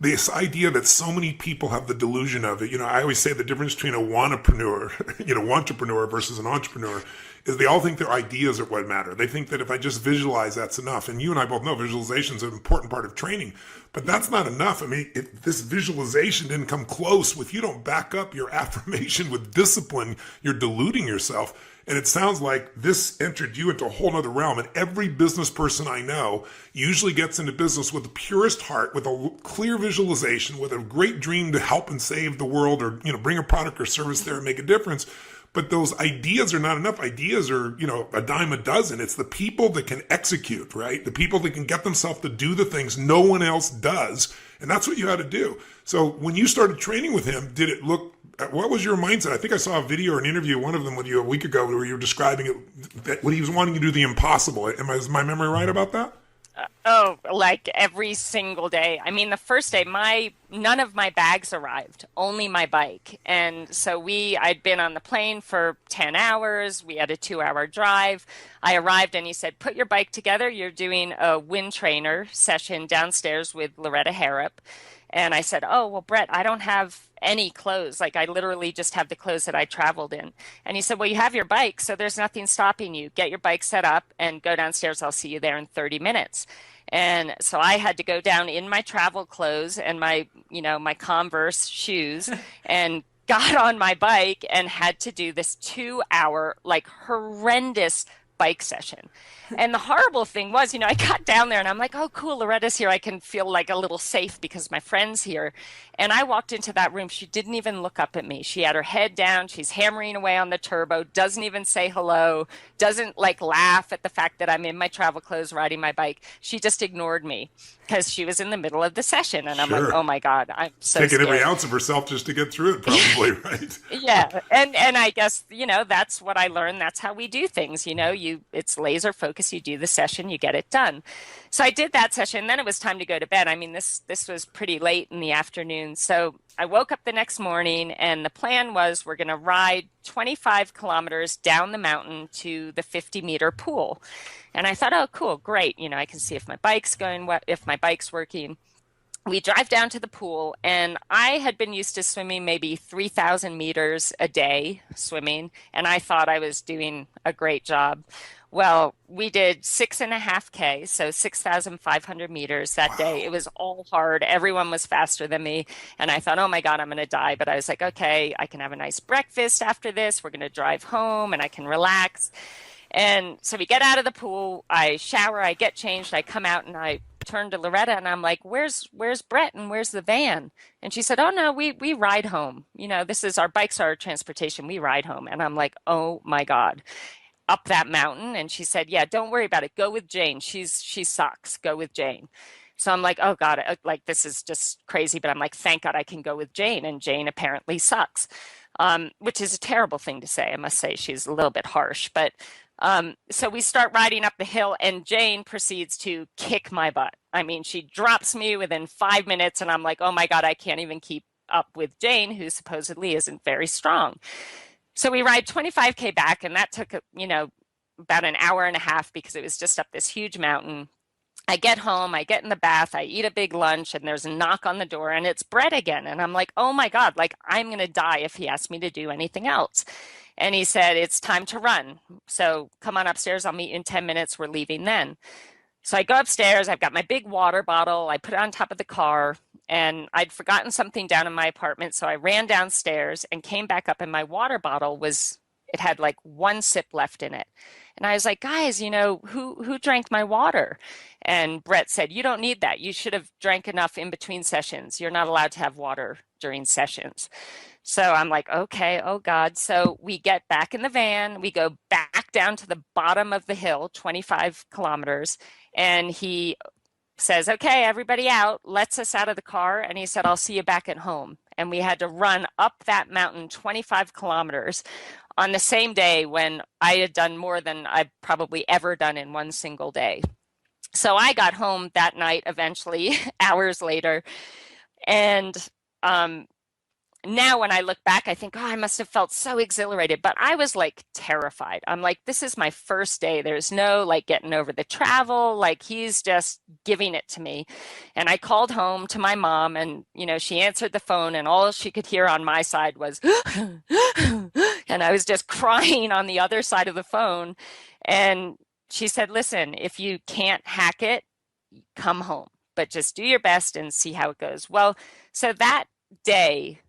this idea that so many people have the delusion of it. I always say the difference between a entrepreneur versus an entrepreneur is they all think their ideas are what matter. They think that if I just visualize, that's enough. And you and I both know visualization is an important part of training, but that's not enough. I mean, if this visualization didn't come close, if you don't back up your affirmation with discipline, you're deluding yourself. And it sounds like this entered you into a whole other realm. And every business person I know usually gets into business with the purest heart, with a clear visualization, with a great dream to help and save the world, or, bring a product or service there and make a difference. But those ideas are not enough. Ideas are, a dime a dozen. It's the people that can execute, right? The people that can get themselves to do the things no one else does. And that's what you had to do. So when you started training with him, did it look, what was your mindset? I think I saw a video or an interview, one of them with you a week ago, where you were describing it, that when he was wanting to do the impossible. Is my memory right about that? Like every single day. I mean, the first day, none of my bags arrived, only my bike. And so I'd been on the plane for 10 hours. We had a 2-hour drive. I arrived and he said, put your bike together. You're doing a wind trainer session downstairs with Loretta Harrop. And I said, oh, well, Brett, I don't have any clothes. Like I literally just have the clothes that I traveled in. And he said, well, you have your bike, so there's nothing stopping you. Get your bike set up and go downstairs. I'll see you there in 30 minutes. And so I had to go down in my travel clothes and my Converse shoes and got on my bike and had to do this 2-hour, like horrendous bike session. And the horrible thing was, I got down there and I'm like, oh, cool, Loretta's here. I can feel like a little safe because my friend's here. And I walked into that room. She didn't even look up at me. She had her head down. She's hammering away on the turbo, doesn't even say hello, doesn't like laugh at the fact that I'm in my travel clothes riding my bike. She just ignored me because she was in the middle of the session. And I'm like, oh my God, I'm so taking scared. Every ounce of herself just to get through it, probably, right? Yeah. And I guess, that's what I learned. That's how we do things. It's laser focus. You do the session, you get it done. So I did that session. Then it was time to go to bed. I mean, this was pretty late in the afternoon. So I woke up the next morning and the plan was we're going to ride 25 kilometers down the mountain to the 50-meter pool. And I thought, oh, cool, great. I can see if my bike's working. We drive down to the pool, and I had been used to swimming maybe 3,000 meters a day swimming, and I thought I was doing a great job. Well, we did 6.5K, so 6,500 meters that day. It was all hard. Everyone was faster than me. And I thought, oh my God, I'm going to die. But I was like, okay, I can have a nice breakfast after this. We're going to drive home and I can relax. And so we get out of the pool. I shower, I get changed. I come out and I turn to Loretta and I'm like, where's Brett and where's the van? And she said, oh no, we ride home. This is our bikes, our transportation. We ride home. And I'm like, oh my God. Up that mountain. And she said, yeah, don't worry about it. Go with Jane. She sucks. Go with Jane. So I'm like, oh God, like this is just crazy. But I'm like, thank God I can go with Jane. And Jane apparently sucks, which is a terrible thing to say. I must say she's a little bit harsh. But so we start riding up the hill and Jane proceeds to kick my butt. I mean, she drops me within 5 minutes and I'm like, oh my God, I can't even keep up with Jane, who supposedly isn't very strong. So we ride 25K back, and that took, about an hour and a half because it was just up this huge mountain. I get home, I get in the bath, I eat a big lunch, and there's a knock on the door, and it's Brett again. And I'm like, oh my God, like I'm going to die if he asks me to do anything else. And he said, it's time to run. So come on upstairs. I'll meet you in 10 minutes. We're leaving then. So I go upstairs. I've got my big water bottle. I put it on top of the car, and I'd forgotten something down in my apartment. So I ran downstairs and came back up, and my water bottle it had like one sip left in it. And I was like, guys, who drank my water? And Brett said, you don't need that. You should have drank enough in between sessions. You're not allowed to have water during sessions. So I'm like, okay, oh God. So we get back in the van. We go back down to the bottom of the hill, 25 kilometers. And he says, okay, everybody out, lets us out of the car. And he said, I'll see you back at home. And we had to run up that mountain 25 kilometers on the same day when I had done more than I've probably ever done in one single day. So I got home that night eventually, hours later. And now when I look back, I think, oh, I must have felt so exhilarated, but I was like terrified. I'm like, this is my first day. There's no like getting over the travel. Like he's just giving it to me. And I called home to my mom and, she answered the phone and all she could hear on my side was, and I was just crying on the other side of the phone. And she said, listen, if you can't hack it, come home, but just do your best and see how it goes. Well, so that day,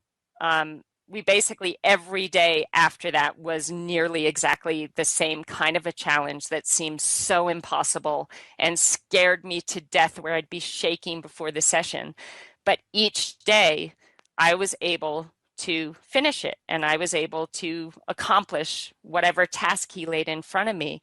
we basically every day after that was nearly exactly the same kind of a challenge that seemed so impossible and scared me to death where I'd be shaking before the session. But each day I was able to finish it and I was able to accomplish whatever task he laid in front of me.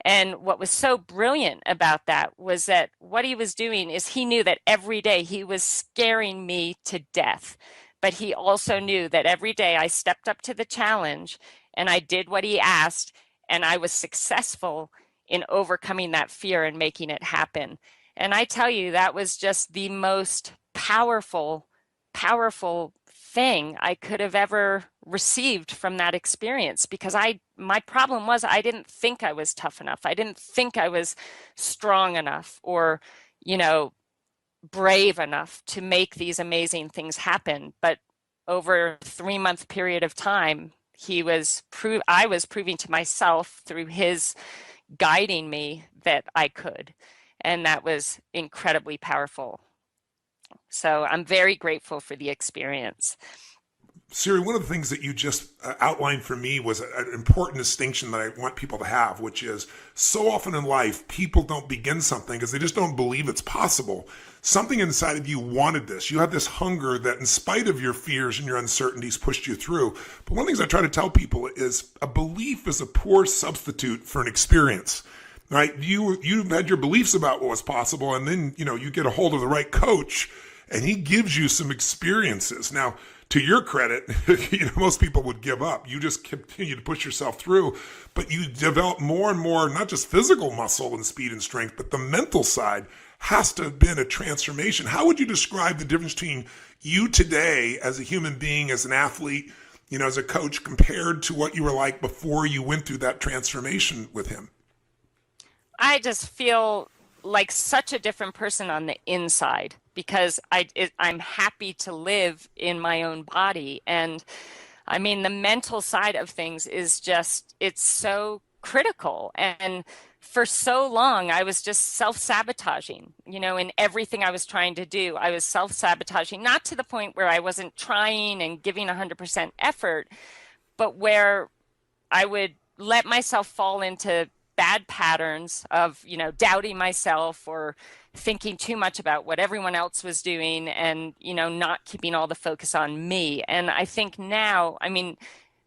And what was so brilliant about that was that what he was doing is he knew that every day he was scaring me to death. But he also knew that every day I stepped up to the challenge and I did what he asked and I was successful in overcoming that fear and making it happen. And I tell you, that was just the most powerful thing I could have ever received from that experience because my problem was I didn't think I was tough enough. I didn't think I was strong enough or, brave enough to make these amazing things happen. But over a 3-month period of time, I was proving to myself through his guiding me that I could. And that was incredibly powerful. So I'm very grateful for the experience. Siri, one of the things that you just outlined for me was an important distinction that I want people to have, which is so often in life, people don't begin something because they just don't believe it's possible. Something inside of you wanted this. You had this hunger that in spite of your fears and your uncertainties pushed you through. But one of the things I try to tell people is a belief is a poor substitute for an experience. Right? You had your beliefs about what was possible, and then you get a hold of the right coach and he gives you some experiences. Now, to your credit, most people would give up. You just continue to push yourself through, but you develop more and more, not just physical muscle and speed and strength, but the mental side has to have been a transformation. How would you describe the difference between you today as a human being, as an athlete, as a coach, compared to what you were like before you went through that transformation with him? I just feel like such a different person on the inside because I'm happy to live in my own body. And I mean, the mental side of things is just, it's so critical. And for so long, I was just self-sabotaging, in everything I was trying to do. I was self-sabotaging, not to the point where I wasn't trying and giving 100% effort, but where I would let myself fall into bad patterns of, doubting myself or thinking too much about what everyone else was doing and, not keeping all the focus on me. And I think now,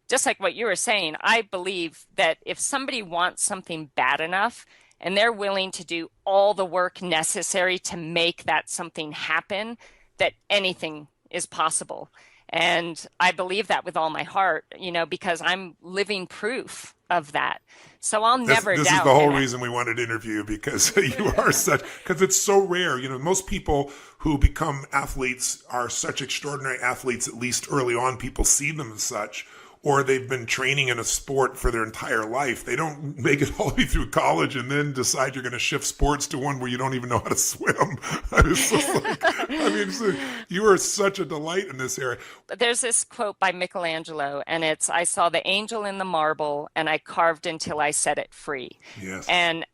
just like what you were saying, I believe that if somebody wants something bad enough and they're willing to do all the work necessary to make that something happen, that anything is possible. And I believe that with all my heart, because I'm living proof of that. So I'll never doubt. This is the whole reason we wanted to interview you, because you are because it's so rare. Most people who become athletes are such extraordinary athletes, at least early on, people see them as such, or they've been training in a sport for their entire life. They don't make it all the way through college and then decide you're going to shift sports to one where you don't even know how to swim. It's just like, I mean, you are such a delight in this area. There's this quote by Michelangelo, and it's, I saw the angel in the marble and I carved until I set it free. Yes. And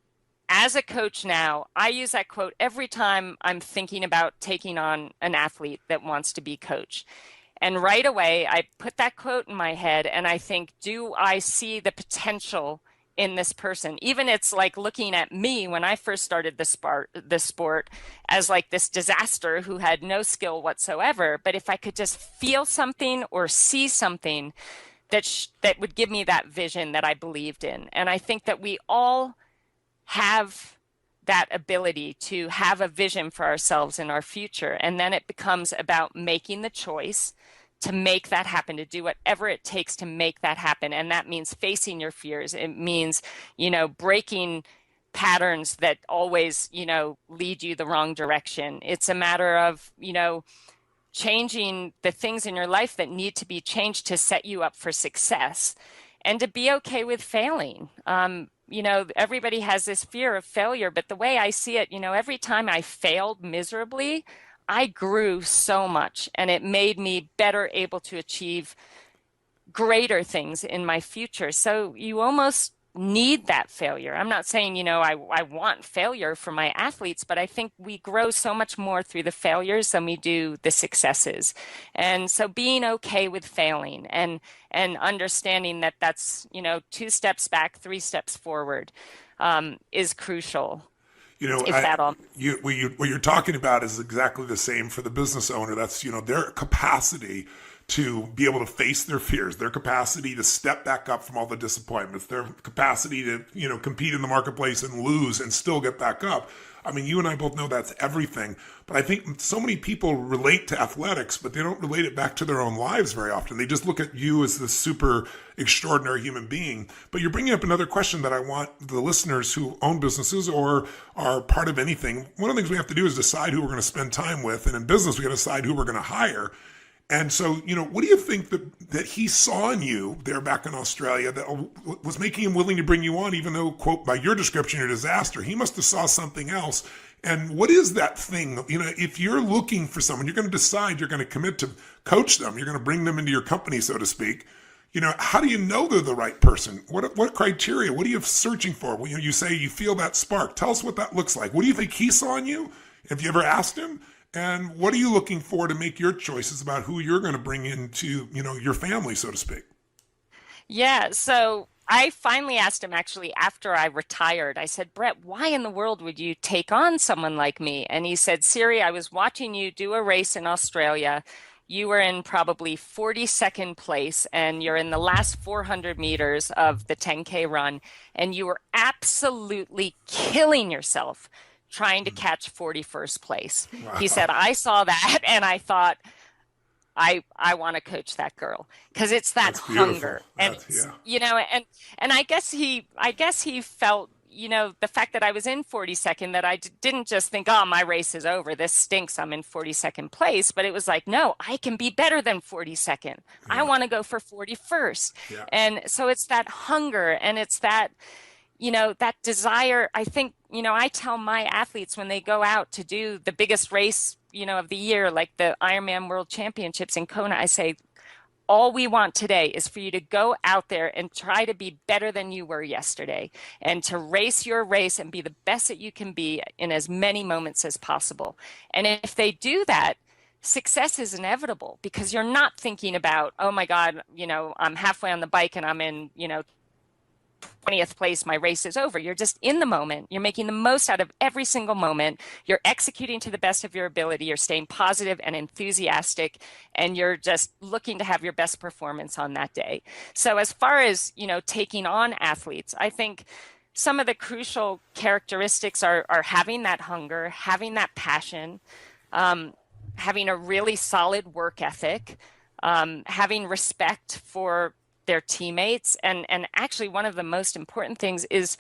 as a coach now, I use that quote every time I'm thinking about taking on an athlete that wants to be coached. And right away, I put that quote in my head and I think, do I see the potential in this person? Even it's like looking at me when I first started the sport as like this disaster who had no skill whatsoever. But if I could just feel something or see something that would give me that vision that I believed in. And I think that we all have that ability to have a vision for ourselves in our future. And then it becomes about making the choice to make that happen, to do whatever it takes to make that happen. And that means facing your fears. It means, breaking patterns that always, lead you the wrong direction. It's a matter of, changing the things in your life that need to be changed to set you up for success, and to be okay with failing. Everybody has this fear of failure, but the way I see it, every time I failed miserably, I grew so much, and it made me better able to achieve greater things in my future. So you almost need that failure. I'm not saying, I want failure for my athletes, but I think we grow so much more through the failures than we do the successes. And so being okay with failing and understanding that that's, 2 steps back, 3 steps forward, is crucial. What you're talking about is exactly the same for the business owner. That's, their capacity to be able to face their fears, their capacity to step back up from all the disappointments, their capacity to, compete in the marketplace and lose and still get back up. I mean, you and I both know that's everything. But I think so many people relate to athletics, but they don't relate it back to their own lives very often. They just look at you as this super extraordinary human being. But you're bringing up another question that I want the listeners who own businesses or are part of anything. One of the things we have to do is decide who we're going to spend time with. And in business, we got to decide who we're going to hire. And so, what do you think that he saw in you there back in Australia that was making him willing to bring you on, even though, quote, by your description, you're a disaster? He must have saw something else. And what is that thing? If you're looking for someone, you're going to decide you're going to commit to coach them. You're going to bring them into your company, so to speak. How do you know they're the right person? What criteria? What are you searching for? Well, you say you feel that spark. Tell us what that looks like. What do you think he saw in you? Have you ever asked him? And what are you looking for to make your choices about who you're going to bring into, your family, so to speak? Yeah, so I finally asked him actually after I retired. I said, Brett, why in the world would you take on someone like me? And he said, Siri, I was watching you do a race in Australia. You were in probably 42nd place, and you're in the last 400 meters of the 10K run, and you were absolutely killing yourself trying to catch 41st place. Wow. He said, I saw that and I thought, I want to coach that girl, because it's that hunger. And and I guess he felt, the fact that I was in 42nd, that I didn't just think, oh, my race is over, this stinks, I'm in 42nd place, but it was like, no, I can be better than 42nd. Yeah. I want to go for 41st. Yeah. And so it's that hunger, and it's that, that desire. I think, I tell my athletes when they go out to do the biggest race, of the year, like the Ironman World Championships in Kona, I say, all we want today is for you to go out there and try to be better than you were yesterday, and to race your race and be the best that you can be in as many moments as possible. And if they do that, success is inevitable, because you're not thinking about, oh my God, I'm halfway on the bike and I'm in, 20th place, my race is over. You're just in the moment. You're making the most out of every single moment. You're executing to the best of your ability. You're staying positive and enthusiastic, and you're just looking to have your best performance on that day. So as far as, taking on athletes, I think some of the crucial characteristics are having that hunger, having that passion, having a really solid work ethic, having respect for their teammates. And actually one of the most important things is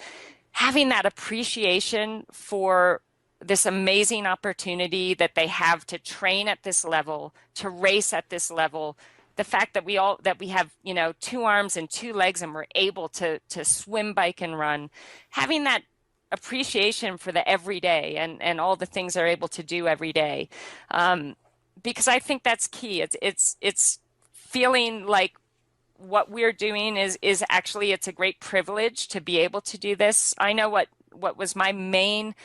having that appreciation for this amazing opportunity that they have to train at this level, to race at this level, the fact that we have, you know, 2 arms and 2 legs and we're able to swim, bike, and run, having that appreciation for the everyday and all the things they're able to do every day. Because I think that's key. It's feeling like what we're doing is actually, it's a great privilege to be able to do this. I know what was my main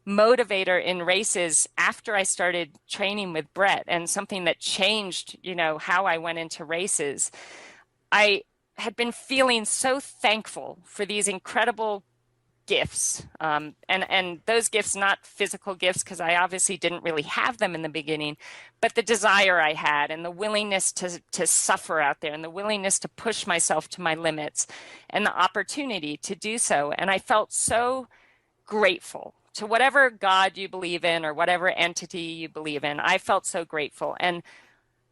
motivator in races after I started training with Brett, and something that changed, you know, how I went into races. I had been feeling so thankful for these incredible gifts, and those gifts, not physical gifts, because I obviously didn't really have them in the beginning, but the desire I had and the willingness to suffer out there and the willingness to push myself to my limits and the opportunity to do so. And I felt so grateful to whatever God you believe in or whatever entity you believe in. I felt so grateful. And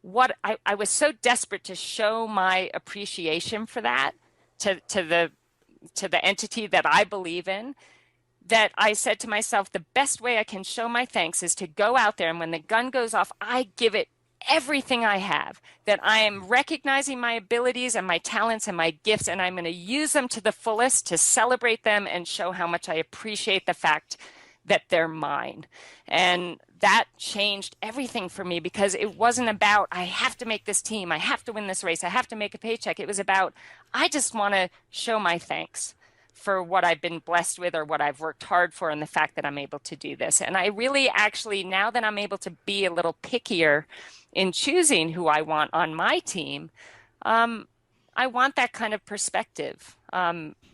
what I was so desperate to show my appreciation for that to the entity that I believe in, that I said to myself, the best way I can show my thanks is to go out there, and when the gun goes off, I give it everything I have, that I am recognizing my abilities and my talents and my gifts, and I'm going to use them to the fullest to celebrate them and show how much I appreciate the fact that they're mine. And that changed everything for me, because it wasn't about, I have to make this team, I have to win this race, I have to make a paycheck. It was about, I just want to show my thanks for what I've been blessed with or what I've worked hard for, and the fact that I'm able to do this. And I really actually, now that I'm able to be a little pickier in choosing who I want on my team, I want that kind of perspective.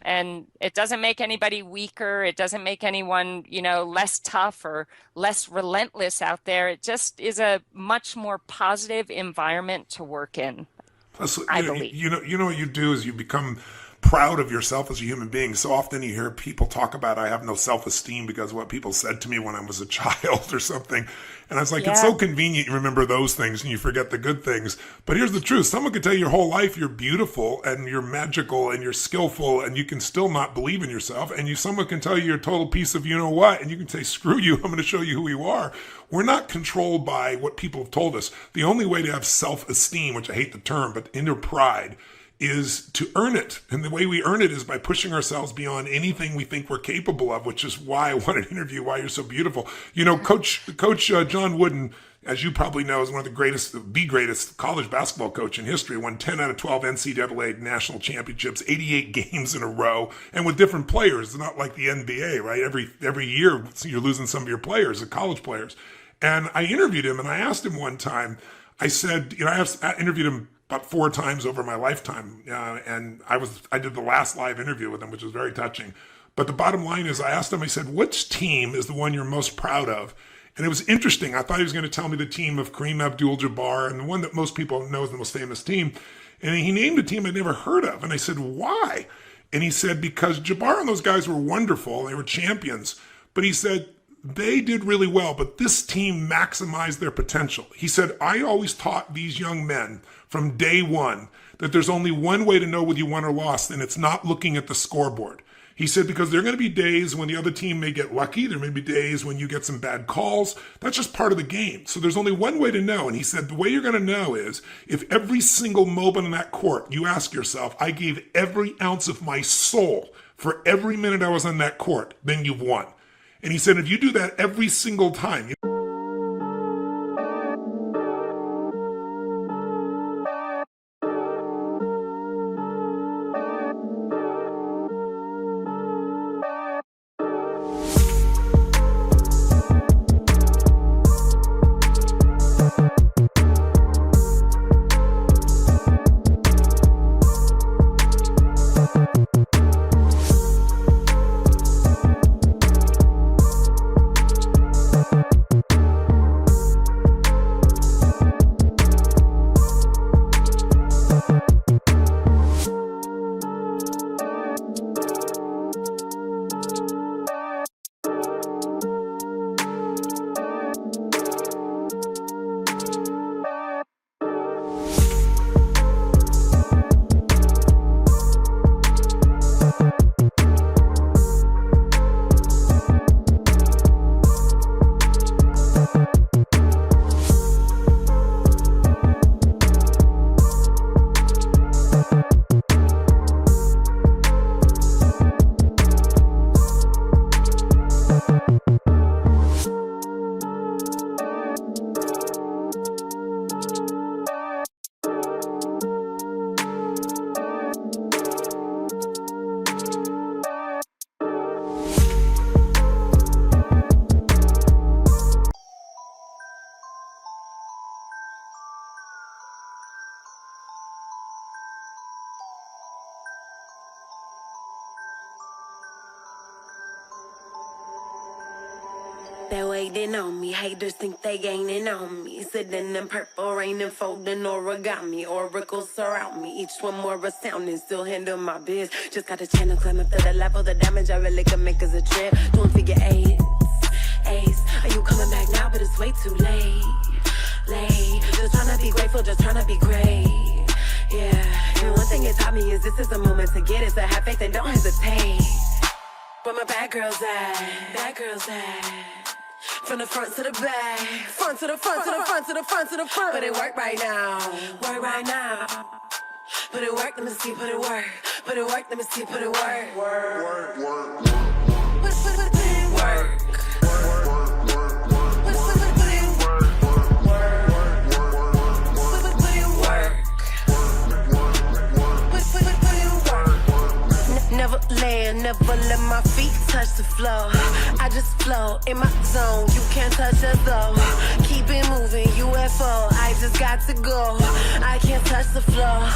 And it doesn't make anybody weaker. It doesn't make anyone, you know, less tough or less relentless out there. It just is a much more positive environment to work in. Plus, I believe. You know what you do is you become proud of yourself as a human being. So often you hear people talk about, I have no self-esteem because of what people said to me when I was a child or something. And I was like, It's so convenient you remember those things and you forget the good things. But here's the truth. Someone could tell you your whole life you're beautiful and you're magical and you're skillful, and you can still not believe in yourself. And someone can tell you you're a total piece of you know what, and you can say, screw you, I'm going to show you who you are. We're not controlled by what people have told us. The only way to have self-esteem, which I hate the term, but inner pride, is to earn it. And the way we earn it is by pushing ourselves beyond anything we think we're capable of, which is why I wanted to interview Why You're So Beautiful. You know, Coach John Wooden, as you probably know, is one of the greatest college basketball coach in history, won 10 out of 12 NCAA national championships, 88 games in a row, and with different players. It's not like the NBA, right? Every year you're losing some of your players, the college players. And I interviewed him, and I asked him one time, I said, you know, I interviewed him about 4 times over my lifetime. And I did the last live interview with him, which was very touching. But the bottom line is, I asked him, I said, which team is the one you're most proud of? And it was interesting. I thought he was going to tell me the team of Kareem Abdul-Jabbar, and the one that most people know is the most famous team. And he named a team I'd never heard of. And I said, why? And he said, because Jabbar and those guys were wonderful. They were champions. But he said, they did really well, but this team maximized their potential. He said, I always taught these young men from day one that there's only one way to know whether you won or lost, and it's not looking at the scoreboard. He said, because there are going to be days when the other team may get lucky. There may be days when you get some bad calls. That's just part of the game. So there's only one way to know. And he said, the way you're going to know is if every single moment in that court, you ask yourself, I gave every ounce of my soul for every minute I was on that court, then you've won. And he said, if you do that every single time, they're waiting on me. Haters think they gaining on me. Sitting in purple rain and folding origami. Oracles surround me. Each one more astounding. Still handle my biz. Just got a channel climb up to the level. The damage I really can make is a trip. Doing figure eights. Are you coming back now? But it's way too late. Just trying to be grateful. Just trying to be great. Yeah. And one thing it taught me is this is the moment to get it. So have faith and don't hesitate. Where my bad girls at? Bad girls at? From the front to the back, front to the front to the front to the front to the front. But it work right now, work right now. Put it work, let me see, put it work. Put it work, let me see, put it work. Work. Put it work. Never land, never let my feet touch the floor. I just flow in my zone, you can't touch us though. Keep it moving, UFO, I just got to go. I can't touch the floor.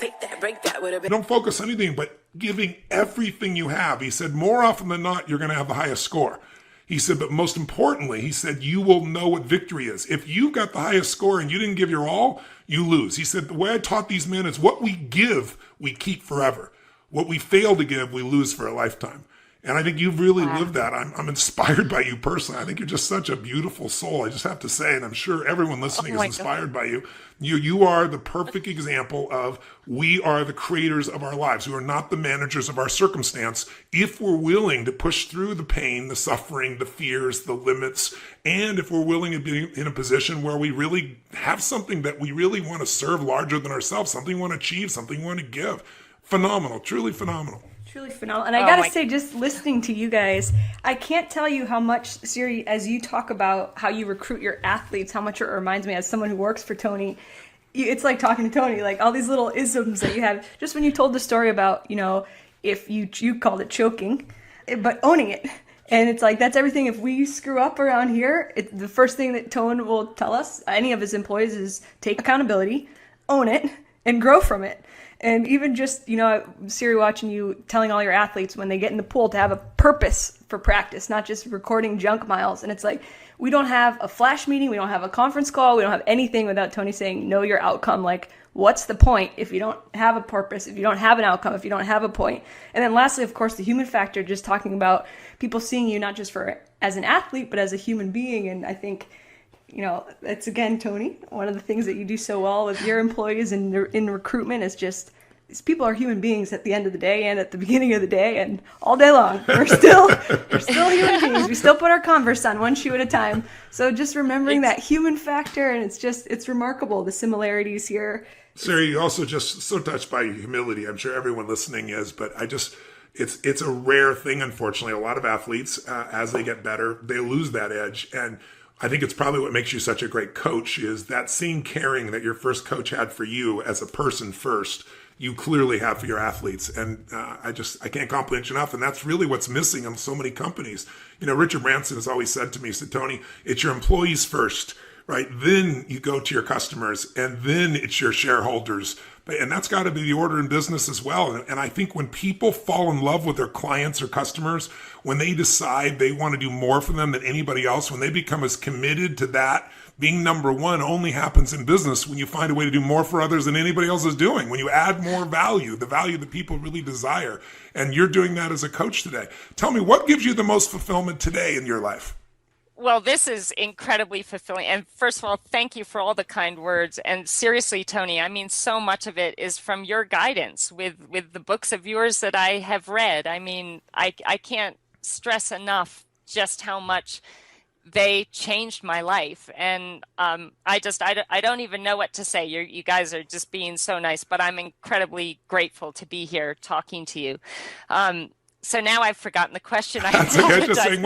Take that, break that with a bit. Don't focus on anything but giving everything you have. He said, more often than not, you're going to have the highest score. He said, but most importantly, he said, you will know what victory is. If you got the highest score and you didn't give your all, you lose. He said, the way I taught these men is what we give, we keep forever. What we fail to give, we lose for a lifetime. And I think you've really lived that. I'm inspired by you personally. I think you're just such a beautiful soul. I just have to say, and I'm sure everyone listening is inspired by you. You are the perfect example of we are the creators of our lives. We are not the managers of our circumstance if we're willing to push through the pain, the suffering, the fears, the limits, and if we're willing to be in a position where we really have something that we really want to serve larger than ourselves, something we want to achieve, something we want to give. Phenomenal, truly phenomenal. Truly phenomenal. And I gotta say, just listening to you guys, I can't tell you how much, Siri, as you talk about how you recruit your athletes, how much it reminds me as someone who works for Tony. It's like talking to Tony, like all these little isms that you have. Just when you told the story about, if you called it choking, but owning it. And it's like, that's everything. If we screw up around here, the first thing that Tone will tell us, any of his employees, is take accountability, own it, and grow from it. And even just, Siri, watching you telling all your athletes when they get in the pool to have a purpose for practice, not just recording junk miles. And it's like, we don't have a flash meeting, we don't have a conference call, we don't have anything without Tony saying, know your outcome. Like, what's the point if you don't have a purpose, if you don't have an outcome, if you don't have a point? And then lastly, of course, the human factor, just talking about people seeing you not just as an athlete, but as a human being. And I think, it's again, Tony, one of the things that you do so well with your employees in recruitment is just, these people are human beings at the end of the day and at the beginning of the day and all day long. We're still human beings. We still put our Converse on one shoe at a time. So just remembering that human factor, and it's remarkable, the similarities here. Sarah, you're also just so touched by your humility. I'm sure everyone listening is, but it's a rare thing, unfortunately. A lot of athletes, as they get better, they lose that edge. And I think it's probably what makes you such a great coach is that same caring that your first coach had for you as a person first, you clearly have for your athletes. And I can't compliment you enough. And that's really what's missing in so many companies. Richard Branson has always said to me, he said, Tony, it's your employees first, right? Then you go to your customers, and then it's your shareholders. And that's got to be the order in business as well. And I think when people fall in love with their clients or customers, when they decide they want to do more for them than anybody else, when they become as committed to that, being number one only happens in business when you find a way to do more for others than anybody else is doing. When you add more value, the value that people really desire. And you're doing that as a coach today. Tell me, what gives you the most fulfillment today in your life? Well, this is incredibly fulfilling. And first of all, thank you for all the kind words. And seriously, Tony, I mean, so much of it is from your guidance with the books of yours that I have read. I mean, I can't stress enough just how much they changed my life. And I don't even know what to say. You guys are just being so nice, but I'm incredibly grateful to be here talking to you. So now I've forgotten the question. That's okay. Just saying,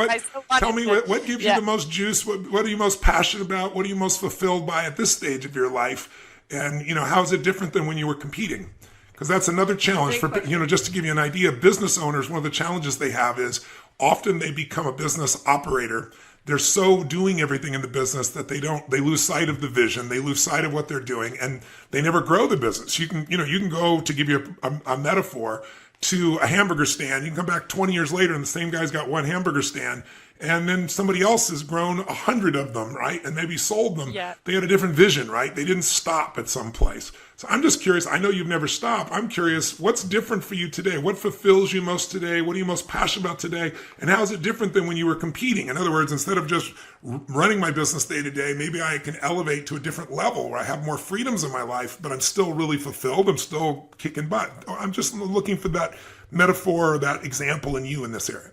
tell me what gives you the most juice? What are you most passionate about? What are you most fulfilled by at this stage of your life? And, how is it different than when you were competing? Because that's another challenge for, just to give you an idea, business owners, one of the challenges they have is often they become a business operator. They're so doing everything in the business that they lose sight of the vision. They lose sight of what they're doing, and they never grow the business. You can go, to give you a metaphor, to a hamburger stand. You can come back 20 years later and the same guy's got one hamburger stand, and then somebody else has grown 100 of them, right? And maybe sold them. Yeah. They had a different vision, right? They didn't stop at some place. So I'm just curious. I know you've never stopped. I'm curious, what's different for you today? What fulfills you most today? What are you most passionate about today? And how is it different than when you were competing? In other words, instead of just running my business day to day, maybe I can elevate to a different level where I have more freedoms in my life, but I'm still really fulfilled. I'm still kicking butt. I'm just looking for that metaphor or that example in you in this area.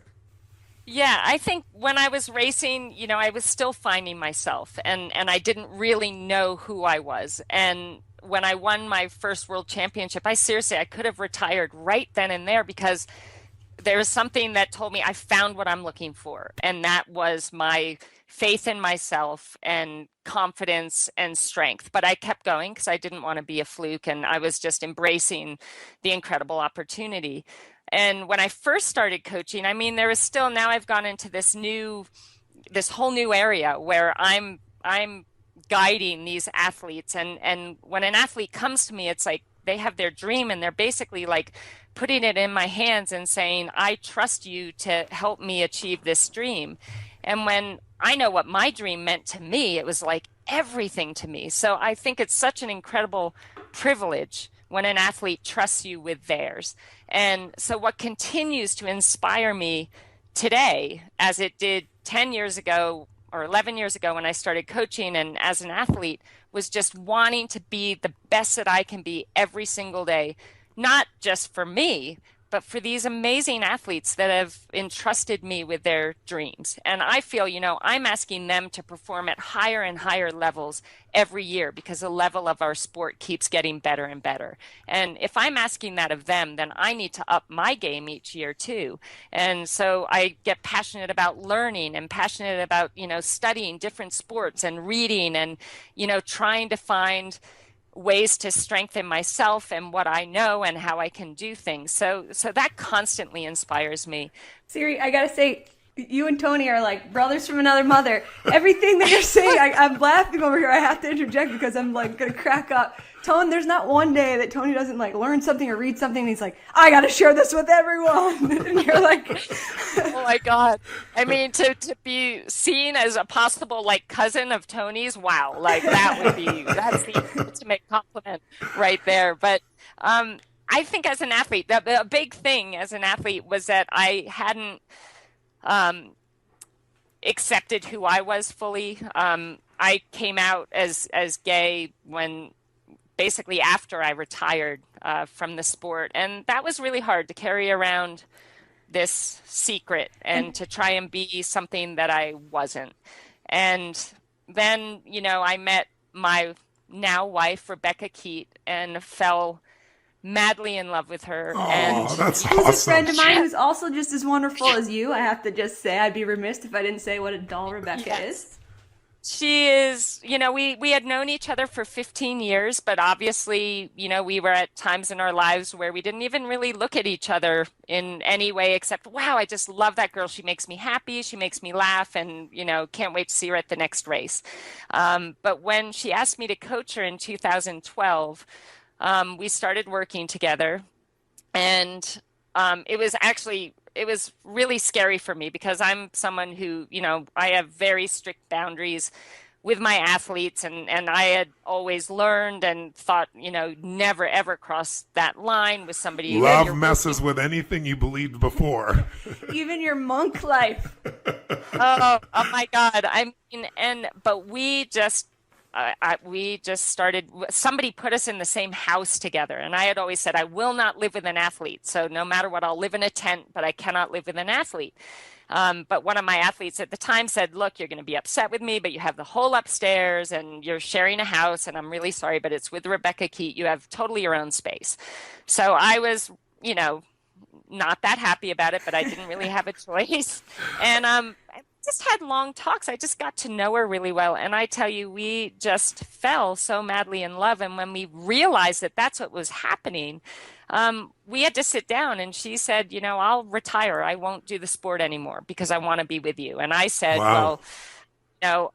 Yeah, I think when I was racing, I was still finding myself and I didn't really know who I was. And when I won my first world championship, I could have retired right then and there because there was something that told me I found what I'm looking for. And that was my faith in myself and confidence and strength. But I kept going because I didn't want to be a fluke and I was just embracing the incredible opportunity. And when I first started coaching, there was still, now I've gone into this whole new area where I'm guiding these athletes. And when an athlete comes to me, it's like they have their dream and they're basically like putting it in my hands and saying, I trust you to help me achieve this dream. And when I know what my dream meant to me, it was like everything to me. So I think it's such an incredible privilege when an athlete trusts you with theirs. And so what continues to inspire me today, as it did 10 years ago or 11 years ago when I started coaching and as an athlete, was just wanting to be the best that I can be every single day, not just for me, but for these amazing athletes that have entrusted me with their dreams. And I feel, I'm asking them to perform at higher and higher levels every year because the level of our sport keeps getting better and better. And if I'm asking that of them, then I need to up my game each year too. And so I get passionate about learning and passionate about, studying different sports and reading and, trying to find ways to strengthen myself and what I know and how I can do things. So that constantly inspires me. Siri, I gotta say, you and Tony are like brothers from another mother. Everything that you're saying, I'm laughing over here. I have to interject because I'm like gonna crack up. Tone, there's not one day that Tony doesn't like learn something or read something and he's like, I gotta share this with everyone. And you're like, oh my God. To be seen as a possible like cousin of Tony's, wow, like that's the ultimate compliment right there. But I think as an athlete, the big thing as an athlete was that I hadn't accepted who I was fully. I came out as gay when basically after I retired from the sport. And that was really hard to carry around this secret and to try and be something that I wasn't. And then, I met my now wife, Rebecca Keat, and fell madly in love with her. Oh, and that's who's awesome. a friend of mine who's also just as wonderful as you. I have to just say, I'd be remiss if I didn't say what a doll Rebecca is. She is, we had known each other for 15 years, but obviously, we were at times in our lives where we didn't even really look at each other in any way except, wow, I just love that girl. She makes me happy. She makes me laugh and, can't wait to see her at the next race. But when she asked me to coach her in 2012, we started working together and it was really scary for me because I'm someone who, I have very strict boundaries with my athletes and I had always learned and thought, never ever cross that line with somebody. Love messes with anything you believed before. Even your monk life. Oh my God. But we just started, somebody put us in the same house together. And I had always said, I will not live with an athlete. So no matter what, I'll live in a tent, but I cannot live with an athlete. But one of my athletes at the time said, look, you're going to be upset with me, but you have the whole upstairs and you're sharing a house. And I'm really sorry, but it's with Rebecca Keat. You have totally your own space. So I was, not that happy about it, but I didn't really have a choice. And I just had long talks. I just got to know her really well. And I tell you, we just fell so madly in love. And when we realized that that's what was happening, we had to sit down and she said, I'll retire. I won't do the sport anymore because I want to be with you. And I said, wow. Well,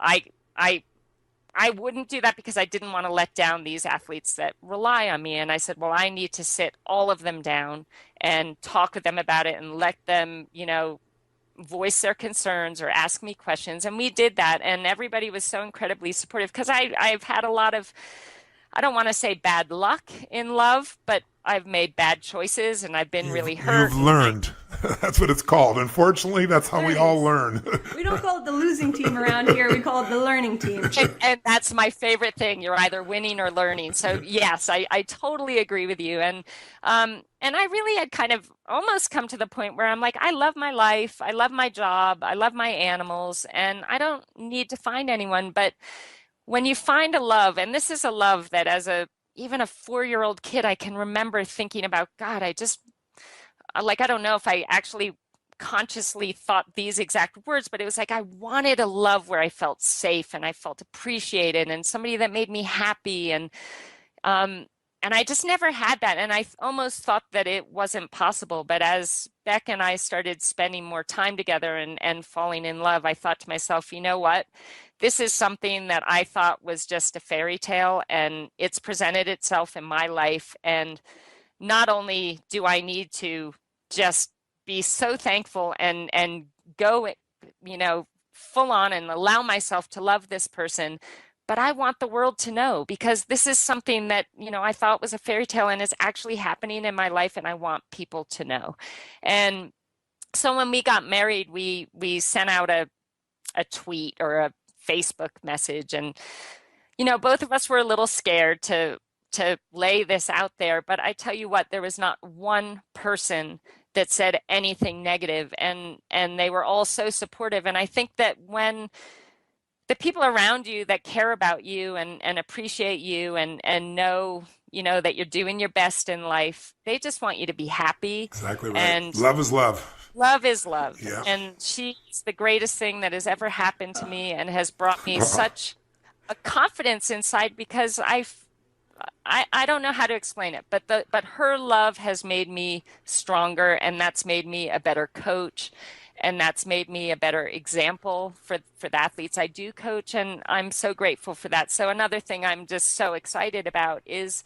I wouldn't do that because I didn't want to let down these athletes that rely on me. And I said, well, I need to sit all of them down and talk with them about it and let them, voice their concerns or ask me questions. And we did that. And everybody was so incredibly supportive because I've had a lot of, I don't want to say bad luck in love, but I've made bad choices and I've been really hurt. You've learned. That's what it's called. Unfortunately, that's how we all learn. We don't call it the losing team around here. We call it the learning team. And that's my favorite thing. You're either winning or learning. So yes, I totally agree with you. And I really had kind of almost come to the point where I'm like, I love my life. I love my job. I love my animals. And I don't need to find anyone. But when you find a love, and this is a love that even a 4-year-old kid, I can remember thinking about, God, I don't know if I actually consciously thought these exact words, but it was like I wanted a love where I felt safe and I felt appreciated and somebody that made me happy. And I just never had that. And I almost thought that it wasn't possible. But as Beck and I started spending more time together and falling in love, I thought to myself, you know what? This is something that I thought was just a fairy tale, and it's presented itself in my life. And not only do I need to just be so thankful and go, full on and allow myself to love this person, but I want the world to know, because this is something that, I thought was a fairy tale and is actually happening in my life, and I want people to know. And so when we got married, we sent out a tweet or a Facebook message, and both of us were a little scared to lay this out there, but I tell you what, there was not one person that said anything negative, and they were all so supportive. And I think that when the people around you that care about you and appreciate you and know that you're doing your best in life, they just want you to be happy. Exactly right. And love is love. Love is love. Yeah. And she's the greatest thing that has ever happened to me, and has brought me such a confidence inside, because I don't know how to explain it, but her love has made me stronger, and that's made me a better coach, and that's made me a better example for the athletes I do coach, and I'm so grateful for that. So another thing I'm just so excited about is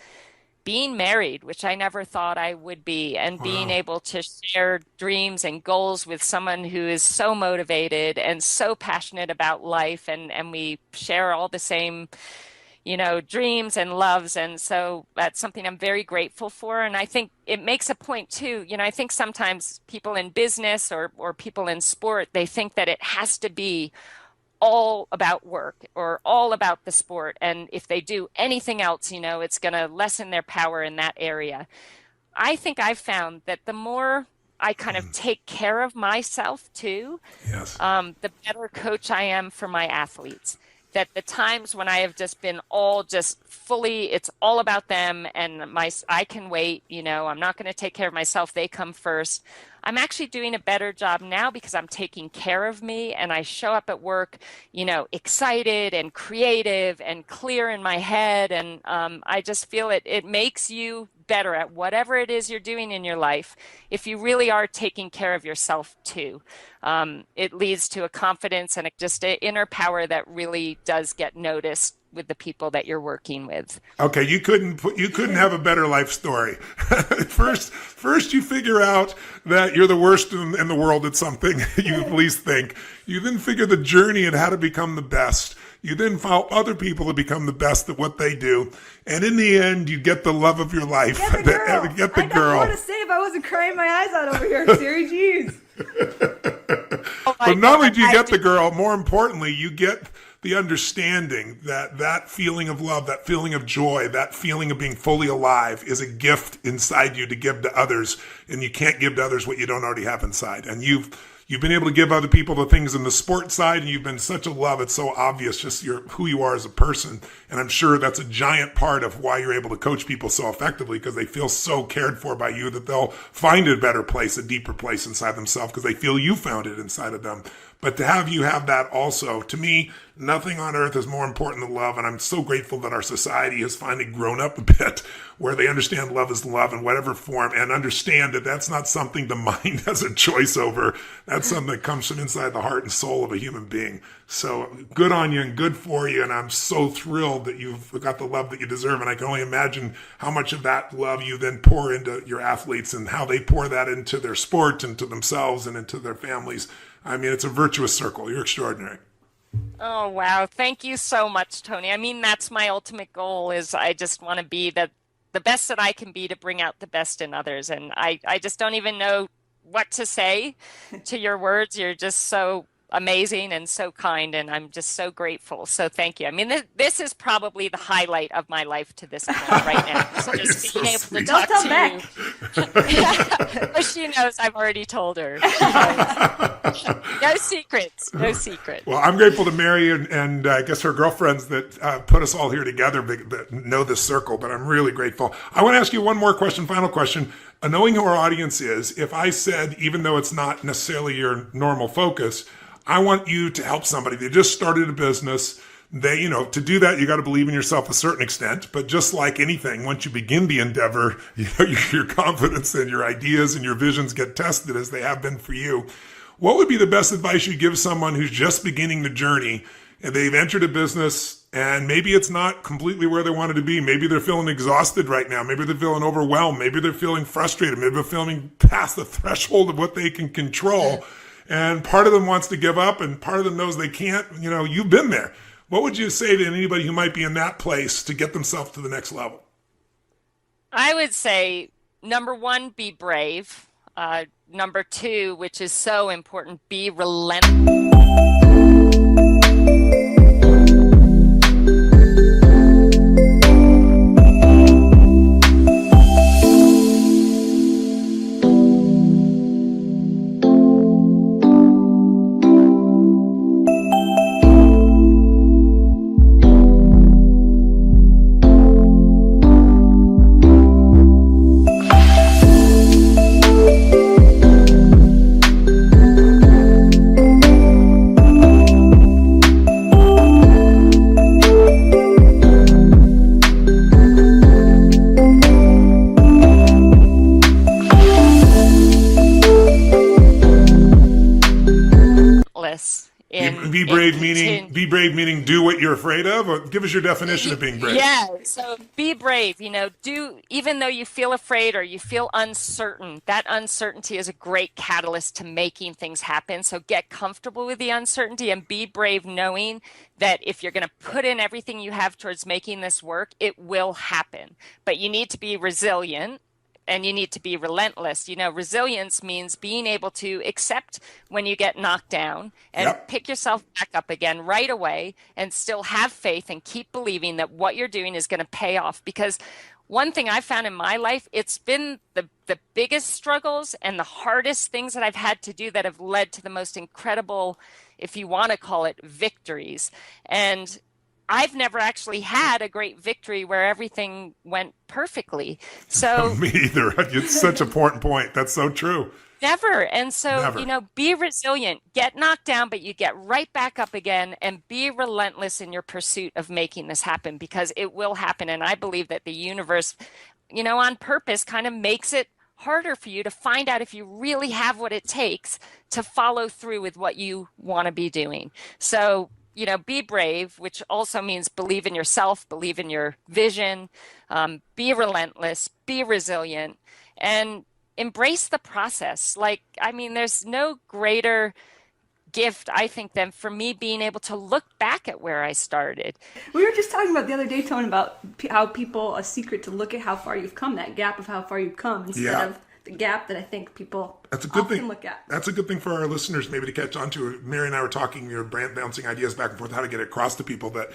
being married, which I never thought I would be, and being able to share dreams and goals with someone who is so motivated and so passionate about life, and we share all the same dreams and loves. And so that's something I'm very grateful for. And I think it makes a point too. I think sometimes people in business or people in sport, they think that it has to be all about work or all about the sport. And if they do anything else, it's going to lessen their power in that area. I think I've found that the more I kind of take care of myself too, yes, the better coach I am for my athletes. That the times when I have just been it's all about them, and I can wait, I'm not going to take care of myself. They come first. I'm actually doing a better job now because I'm taking care of me, and I show up at work, excited and creative and clear in my head. And I just feel it makes you better at whatever it is you're doing in your life if you really are taking care of yourself too. It leads to a confidence and just an inner power that really does get noticed with the people that you're working with. Okay, you couldn't have a better life story. First you figure out that you're the worst in the world at something you at least think. You then figure the journey and how to become the best. You then follow other people to become the best at what they do. And in the end, you get the love of your life. Get the girl. Get the I got girl. more to say if I wasn't crying my eyes out over here, Siri. Jeez. But not only do you get the girl, more importantly, you get the understanding that feeling of love, that feeling of joy, that feeling of being fully alive is a gift inside you to give to others. And you can't give to others what you don't already have inside. And you've been able to give other people the things in the sport side, and you've been such a love. It's so obvious just who you are as a person. And I'm sure that's a giant part of why you're able to coach people so effectively, because they feel so cared for by you that they'll find a better place, a deeper place inside themselves, because they feel you found it inside of them. But to have you have that also, to me, nothing on earth is more important than love. And I'm so grateful that our society has finally grown up a bit where they understand love is love in whatever form, and understand that that's not something the mind has a choice over. That's something that comes from inside the heart and soul of a human being. So good on you and good for you. And I'm so thrilled that you've got the love that you deserve. And I can only imagine how much of that love you then pour into your athletes and how they pour that into their sport and to themselves and into their families. I mean, it's a virtuous circle. You're extraordinary. Oh, wow. Thank you so much, Tony. I mean, that's my ultimate goal is I just want to be the best that I can be to bring out the best in others. And I just don't even know what to say to your words. You're just so amazing and so kind, and I'm just so grateful. So thank you. I mean, this is probably the highlight of my life to this point right now. So just being able to talk to you. But she knows I've already told her. No secrets. No secrets. Well, I'm grateful to Mary and I guess her girlfriends that put us all here together that know this circle, but I'm really grateful. I want to ask you one more question, final question. Knowing who our audience is, if I said, even though it's not necessarily your normal focus, I want you to help somebody. They just started a business. To do that, you got to believe in yourself a certain extent. But just like anything, once you begin the endeavor, your confidence and your ideas and your visions get tested as they have been for you. What would be the best advice you give someone who's just beginning the journey and they've entered a business and maybe it's not completely where they wanted to be? Maybe they're feeling exhausted right now. Maybe they're feeling overwhelmed. Maybe they're feeling frustrated. Maybe they're feeling past the threshold of what they can control. And part of them wants to give up and part of them knows they can't. You've been there. What would you say to anybody who might be in that place to get themselves to the next level? I would say, number one, be brave. Number two, which is so important, be relentless. Be brave meaning do what you're afraid of, or give us your definition of being brave. Yeah, so be brave, even though you feel afraid or you feel uncertain, that uncertainty is a great catalyst to making things happen. So get comfortable with the uncertainty and be brave knowing that if you're going to put in everything you have towards making this work, it will happen. But you need to be resilient. And you need to be relentless. Resilience means being able to accept when you get knocked down and pick yourself back up again right away and still have faith and keep believing that what you're doing is going to pay off. Because one thing I found in my life, it's been the biggest struggles and the hardest things that I've had to do that have led to the most incredible, if you want to call it, victories. And I've never actually had a great victory where everything went perfectly. So me either. It's such an important point. That's so true. Never. And so, be resilient, get knocked down, but you get right back up again and be relentless in your pursuit of making this happen because it will happen. And I believe that the universe, on purpose kind of makes it harder for you to find out if you really have what it takes to follow through with what you want to be doing. So, be brave, which also means believe in yourself, believe in your vision, be relentless, be resilient, and embrace the process. There's no greater gift, I think, than for me being able to look back at where I started. We were just talking about the other day, Tone, about how a secret to look at how far you've come, that gap of how far you've come instead of the gap that I think people often look at. That's a good thing for our listeners maybe to catch on to. Mary and I were talking, brand bouncing ideas back and forth, how to get it across to people, that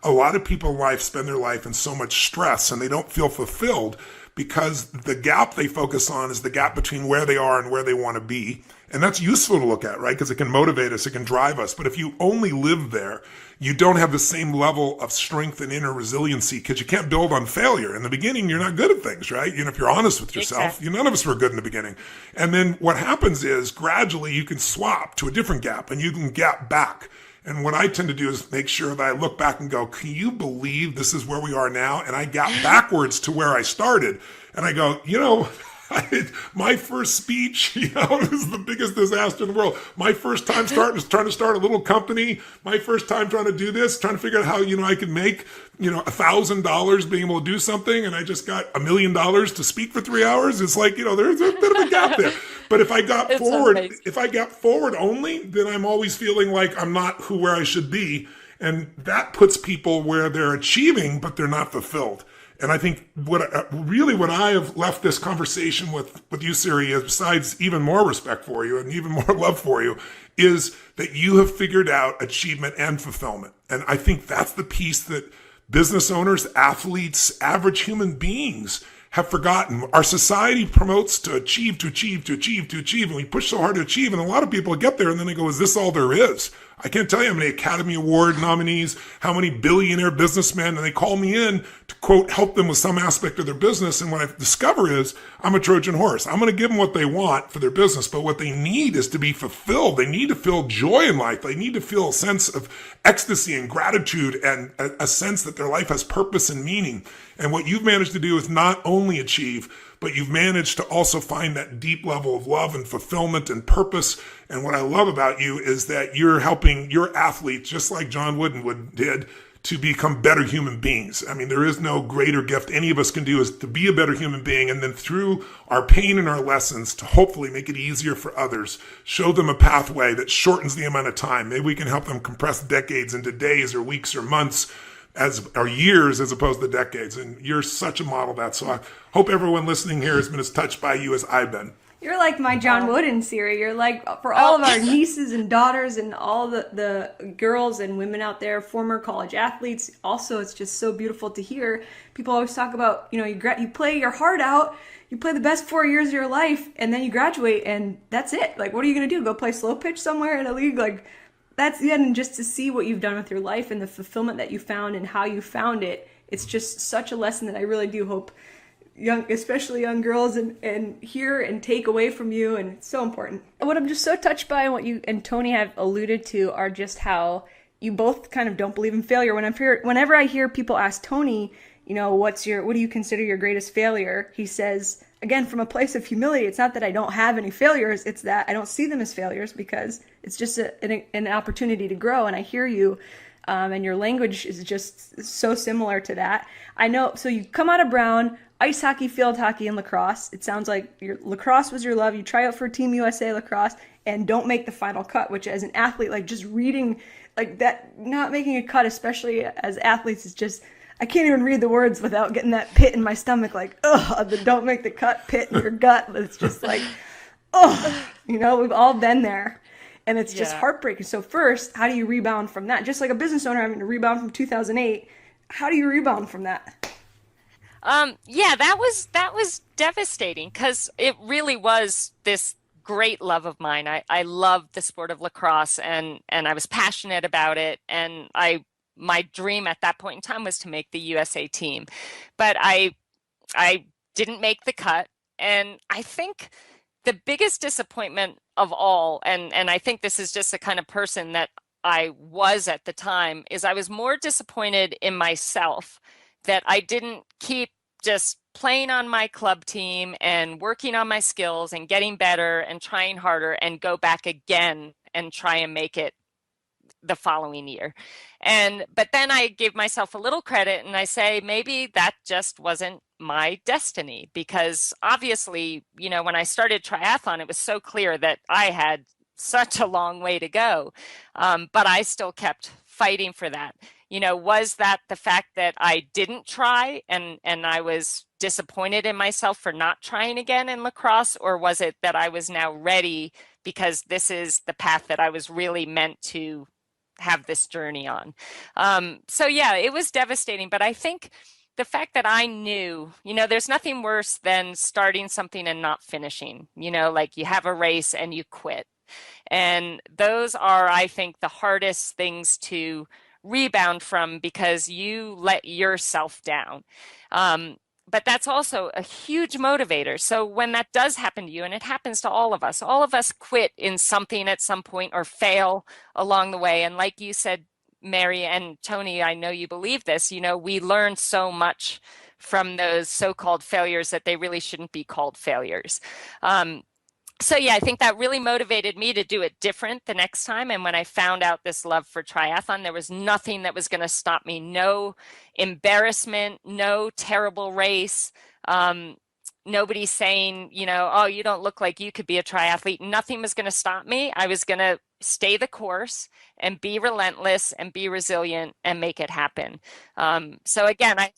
a lot of people in life spend their life in so much stress and they don't feel fulfilled because the gap they focus on is the gap between where they are and where they want to be. And that's useful to look at, right? Because it can motivate us, it can drive us. But if you only live there, you don't have the same level of strength and inner resiliency because you can't build on failure. In the beginning, you're not good at things, right? If you're honest with yourself, none of us were good in the beginning. And then what happens is gradually you can swap to a different gap and you can gap back. And what I tend to do is make sure that I look back and go, can you believe this is where we are now? And I gap backwards to where I started. And I go, My first speech, was the biggest disaster in the world. My first time trying to start a little company. My first time trying to do this, trying to figure out how, I could make, $1,000 being able to do something. And I just got $1 million to speak for 3 hours. It's like, there's a bit of a gap there. But if I got forward only, then I'm always feeling like I'm not where I should be. And that puts people where they're achieving, but they're not fulfilled. And I think what I have left this conversation with you, Siri, is, besides even more respect for you and even more love for you, is that you have figured out achievement and fulfillment. And I think that's the piece that business owners, athletes, average human beings have forgotten. Our society promotes to achieve, and we push so hard to achieve. And a lot of people get there and then they go, is this all there is? I can't tell you how many Academy Award nominees, how many billionaire businessmen, and they call me in to, quote, help them with some aspect of their business. And what I discover is I'm a Trojan horse. I'm going to give them what they want for their business, but what they need is to be fulfilled. They need to feel joy in life. They need to feel a sense of ecstasy and gratitude and a sense that their life has purpose and meaning. And what you've managed to do is not only achieve, but you've managed to also find that deep level of love and fulfillment and purpose. And what I love about you is that you're helping your athletes, just like John Wooden did, to become better human beings. I mean, there is no greater gift any of us can do is to be a better human being. And then through our pain and our lessons to hopefully make it easier for others, show them a pathway that shortens the amount of time. Maybe we can help them compress decades into days or weeks or months, or years as opposed to decades. And you're such a model of that. So I hope everyone listening here has been as touched by you as I've been. You're like my John Wooden, Siri. You're like, for all of our nieces and daughters and all the girls and women out there, former college athletes. Also, it's just so beautiful to hear. People always talk about, you play your heart out, you play the best 4 years of your life, and then you graduate, and that's it. Like, what are you going to do? Go play slow pitch somewhere in a league? Like, that's the end. And just to see what you've done with your life and the fulfillment that you found and how you found it, it's just such a lesson that I really do hope especially young girls and hear and take away from you, and it's so important. What I'm just so touched by, and what you and Tony have alluded to, are just how you both kind of don't believe in failure. Whenever I hear people ask Tony, what do you consider your greatest failure? He says, again, from a place of humility, it's not that I don't have any failures, it's that I don't see them as failures because it's just an opportunity to grow. And I hear you, and your language is just so similar to that. I know, so you come out of Brown, ice hockey, field hockey, and lacrosse. It sounds like lacrosse was your love. You try out for Team USA lacrosse and don't make the final cut, which as an athlete, like just reading like that, not making a cut, especially as athletes, is just, I can't even read the words without getting that pit in my stomach, like, the don't make the cut pit in your gut. It's just like, we've all been there. And it's just heartbreaking. So first, how do you rebound from that? Just like a business owner having to rebound from 2008, how do you rebound from that? That was devastating because it really was this great love of mine. I loved the sport of lacrosse and I was passionate about it. And my dream at that point in time was to make the USA team, but I didn't make the cut. And I think the biggest disappointment of all, and I think this is just the kind of person that I was at the time, is I was more disappointed in myself that I didn't keep just playing on my club team and working on my skills and getting better and trying harder and go back again and try and make it the following year. But then I give myself a little credit and I say, maybe that just wasn't my destiny, because obviously, when I started triathlon, it was so clear that I had such a long way to go. But I still kept fighting for that. Was that the fact that I didn't try and I was disappointed in myself for not trying again in lacrosse? Or was it that I was now ready because this is the path that I was really meant to have this journey on? It was devastating. But I think the fact that I knew, there's nothing worse than starting something and not finishing, like you have a race and you quit. And those are, I think, the hardest things to rebound from because you let yourself down. But that's also a huge motivator. So when that does happen to you, and it happens to all of us quit in something at some point or fail along the way. And like you said, Mary and Tony, I know you believe this, we learn so much from those so-called failures that they really shouldn't be called failures. So yeah, I think that really motivated me to do it different the next time. And when I found out this love for triathlon, there was nothing that was going to stop me. No embarrassment, no terrible race. Nobody saying, oh, you don't look like you could be a triathlete. Nothing was going to stop me. I was going to stay the course and be relentless and be resilient and make it happen. So again, I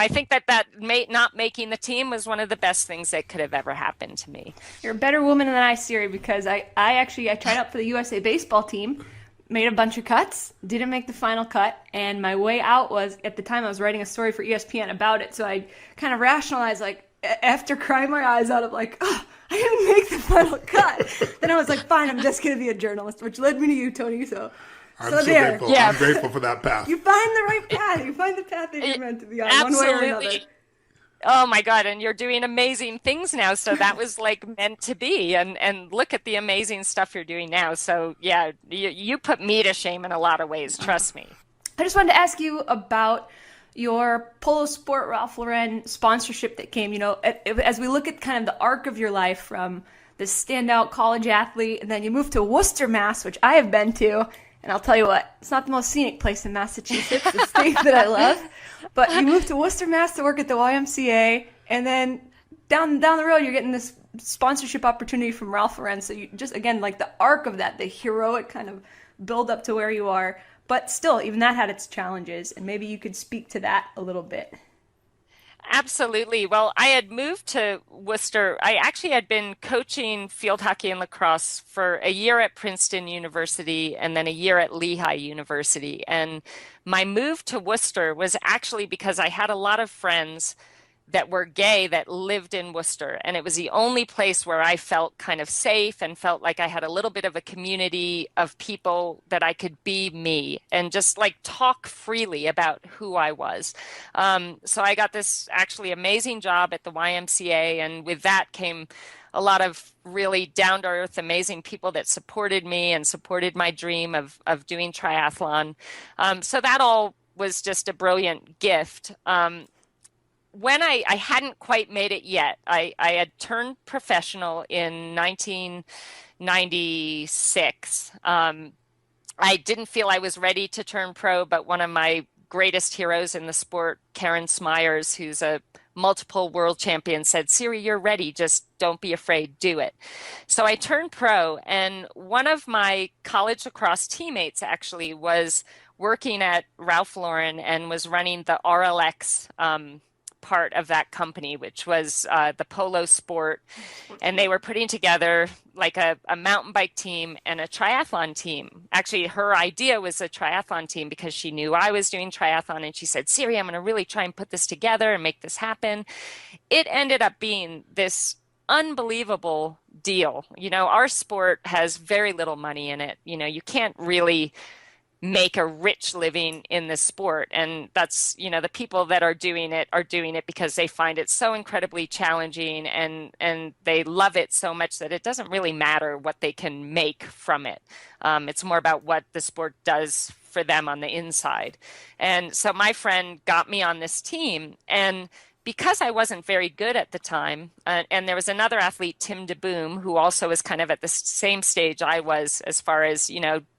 think that not making the team was one of the best things that could have ever happened to me. You're a better woman than I, Siri, because I tried out for the USA baseball team, made a bunch of cuts, didn't make the final cut, and my way out was, at the time I was writing a story for ESPN about it, so I kind of rationalized, like, after crying my eyes out of like, oh, I didn't make the final cut. Then I was like, fine, I'm just going to be a journalist, which led me to you, Tony. So there. Grateful. Yeah. I'm grateful for that path. You find the right path. You find the path that you're meant to be on, Absolutely. one way or another. Oh my God. And you're doing amazing things now. So that was like meant to be. And look at the amazing stuff you're doing now. So yeah, you put me to shame in a lot of ways. Trust me. I just wanted to ask you about your Polo Sport Ralph Lauren sponsorship that came, as we look at kind of the arc of your life from this standout college athlete, and then you moved to Worcester, Mass, which I have been to, and I'll tell you what, it's not the most scenic place in Massachusetts, the state that I love, but you moved to Worcester, Mass to work at the YMCA, and then down the road you're getting this sponsorship opportunity from Ralph Lauren, so you just, again, like the arc of that, the heroic kind of build up to where you are. But still, even that had its challenges, and maybe you could speak to that a little bit. Absolutely. Well, I had moved to Worcester. I actually had been coaching field hockey and lacrosse for a year at Princeton University and then a year at Lehigh University. And my move to Worcester was actually because I had a lot of friends that were gay that lived in Worcester. And it was the only place where I felt kind of safe and felt like I had a little bit of a community of people that I could be me and just like talk freely about who I was. So I got this actually amazing job at the YMCA. And with that came a lot of really down-to-earth, amazing people that supported me and supported my dream of doing triathlon. So that all was just a brilliant gift. When I hadn't quite made it yet, I had turned professional in 1996. I didn't feel I was ready to turn pro, but one of my greatest heroes in the sport, Karen Smyers, who's a multiple world champion, said, Siri, you're ready. Just don't be afraid. Do it. So I turned pro, and one of my college lacrosse teammates actually was working at Ralph Lauren and was running the RLX part of that company, which was the polo sport. And they were putting together like a mountain bike team and a triathlon team. Actually, her idea was a triathlon team because she knew I was doing triathlon. And she said, Siri, I'm going to really try and put this together and make this happen. It ended up being this unbelievable deal. Our sport has very little money in it. You can't really make a rich living in this sport. And that's, the people that are doing it because they find it so incredibly challenging and they love it so much that it doesn't really matter what they can make from it. It's more about what the sport does for them on the inside. And so my friend got me on this team, and because I wasn't very good at the time, and there was another athlete, Tim DeBoom, who also was kind of at the same stage I was as far as,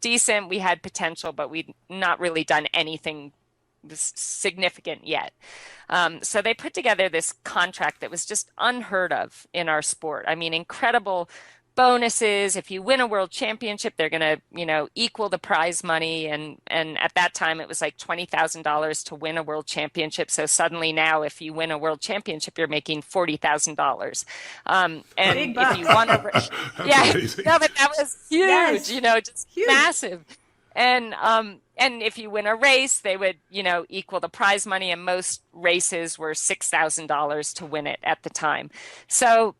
decent, we had potential, but we'd not really done anything significant yet. So they put together this contract that was just unheard of in our sport. I mean, incredible bonuses. If you win a world championship, they're going to, equal the prize money. And at that time, it was like $20,000 to win a world championship. So suddenly now, if you win a world championship, you're making $40,000. And if you won no, but that was huge, yes. Just huge. Massive. And if you win a race, they would, equal the prize money. And most races were $6,000 to win it at the time. So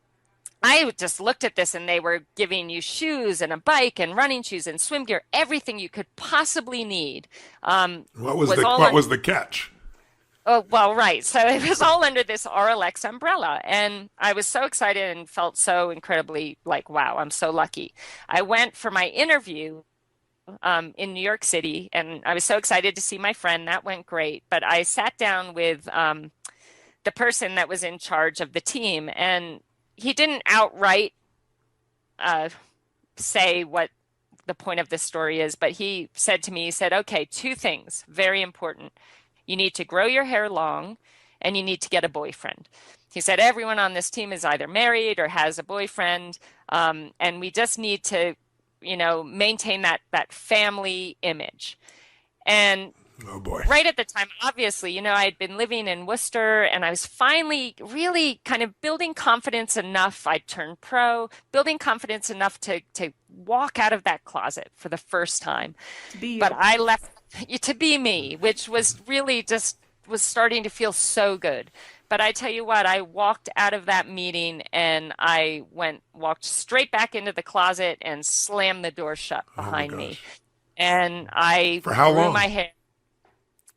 I just looked at this, and they were giving you shoes and a bike and running shoes and swim gear, everything you could possibly need. What was the catch? Oh, well, right. So it was all under this RLX umbrella. And I was so excited and felt so incredibly like, wow, I'm so lucky. I went for my interview in New York City, and I was so excited to see my friend. That went great. But I sat down with the person that was in charge of the team. And he didn't outright say what the point of this story is, but he said to me, he said, okay, two things, very important. You need to grow your hair long and you need to get a boyfriend. He said, everyone on this team is either married or has a boyfriend. And we just need to, maintain that family image. And oh boy, right at the time, obviously, I had been living in Worcester and I was finally really kind of building confidence enough. I turned pro, building confidence enough to walk out of that closet for the first time. But I left to be me, which was really just was starting to feel so good. But I tell you what, I walked out of that meeting and I walked straight back into the closet and slammed the door shut behind me. And I for how long? My hair.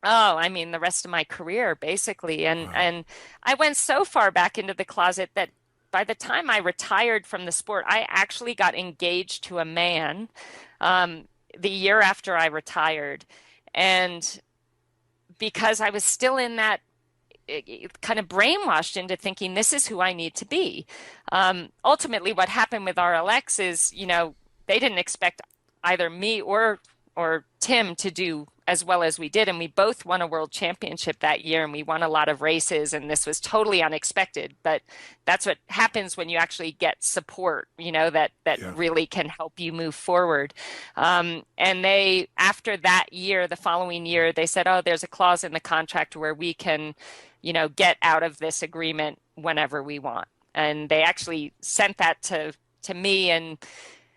Oh, I mean, the rest of my career, basically. And I went so far back into the closet that by the time I retired from the sport, I actually got engaged to a man the year after I retired. And because I was still in that kind of brainwashed into thinking this is who I need to be. Ultimately, what happened with RLX is, they didn't expect either me or Tim to do as well as we did. And we both won a world championship that year and we won a lot of races. And this was totally unexpected. But that's what happens when you actually get support, that really can help you move forward. And they, after that year, the following year, they said, oh, there's a clause in the contract where we can, get out of this agreement whenever we want. And they actually sent that to me in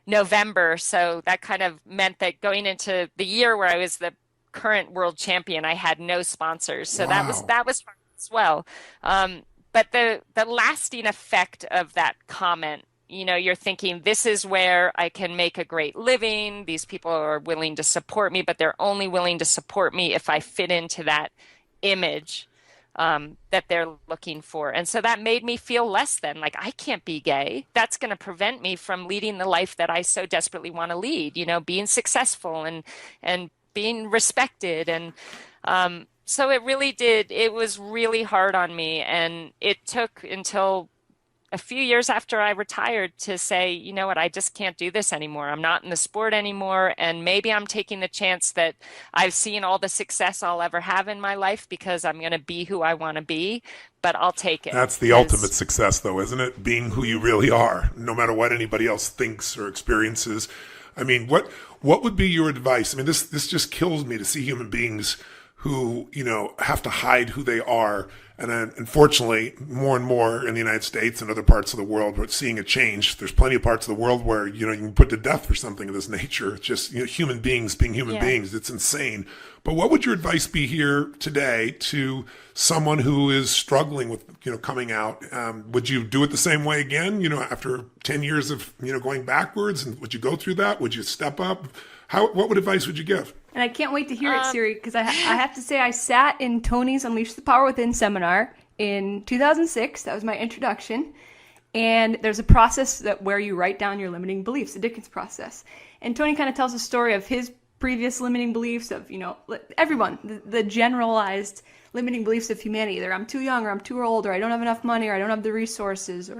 November. So that kind of meant that going into the year where I was the current world champion, I had no sponsors. So wow. that was fun as well. But the lasting effect of that comment, you're thinking, this is where I can make a great living. These people are willing to support me, but they're only willing to support me if I fit into that image that they're looking for. And so that made me feel less than, like, I can't be gay. That's going to prevent me from leading the life that I so desperately want to lead, being successful and being respected. And so it was really hard on me. And it took until a few years after I retired to say, you know what, I just can't do this anymore. I'm not in the sport anymore. And maybe I'm taking the chance that I've seen all the success I'll ever have in my life because I'm going to be who I want to be, but I'll take it. That's the ultimate success though, isn't it? Being who you really are, no matter what anybody else thinks or experiences. I mean, what would be your advice? I mean, this just kills me to see human beings who, have to hide who they are. And unfortunately, more and more in the United States and other parts of the world, we're seeing a change. There's plenty of parts of the world where, you can put to death for something of this nature. It's just, human beings being human beings. It's insane. But what would your advice be here today to someone who is struggling with, coming out? Would you do it the same way again, after 10 years of, going backwards? And would you go through that? Would you step up? What advice would you give? And I can't wait to hear it, Siri, because I have to say I sat in Tony's Unleash the Power Within seminar in 2006. That was my introduction. And there's a process where you write down your limiting beliefs, the Dickens process. And Tony kind of tells a story of his previous limiting beliefs of, everyone, the generalized limiting beliefs of humanity. Either I'm too young or I'm too old or I don't have enough money or I don't have the resources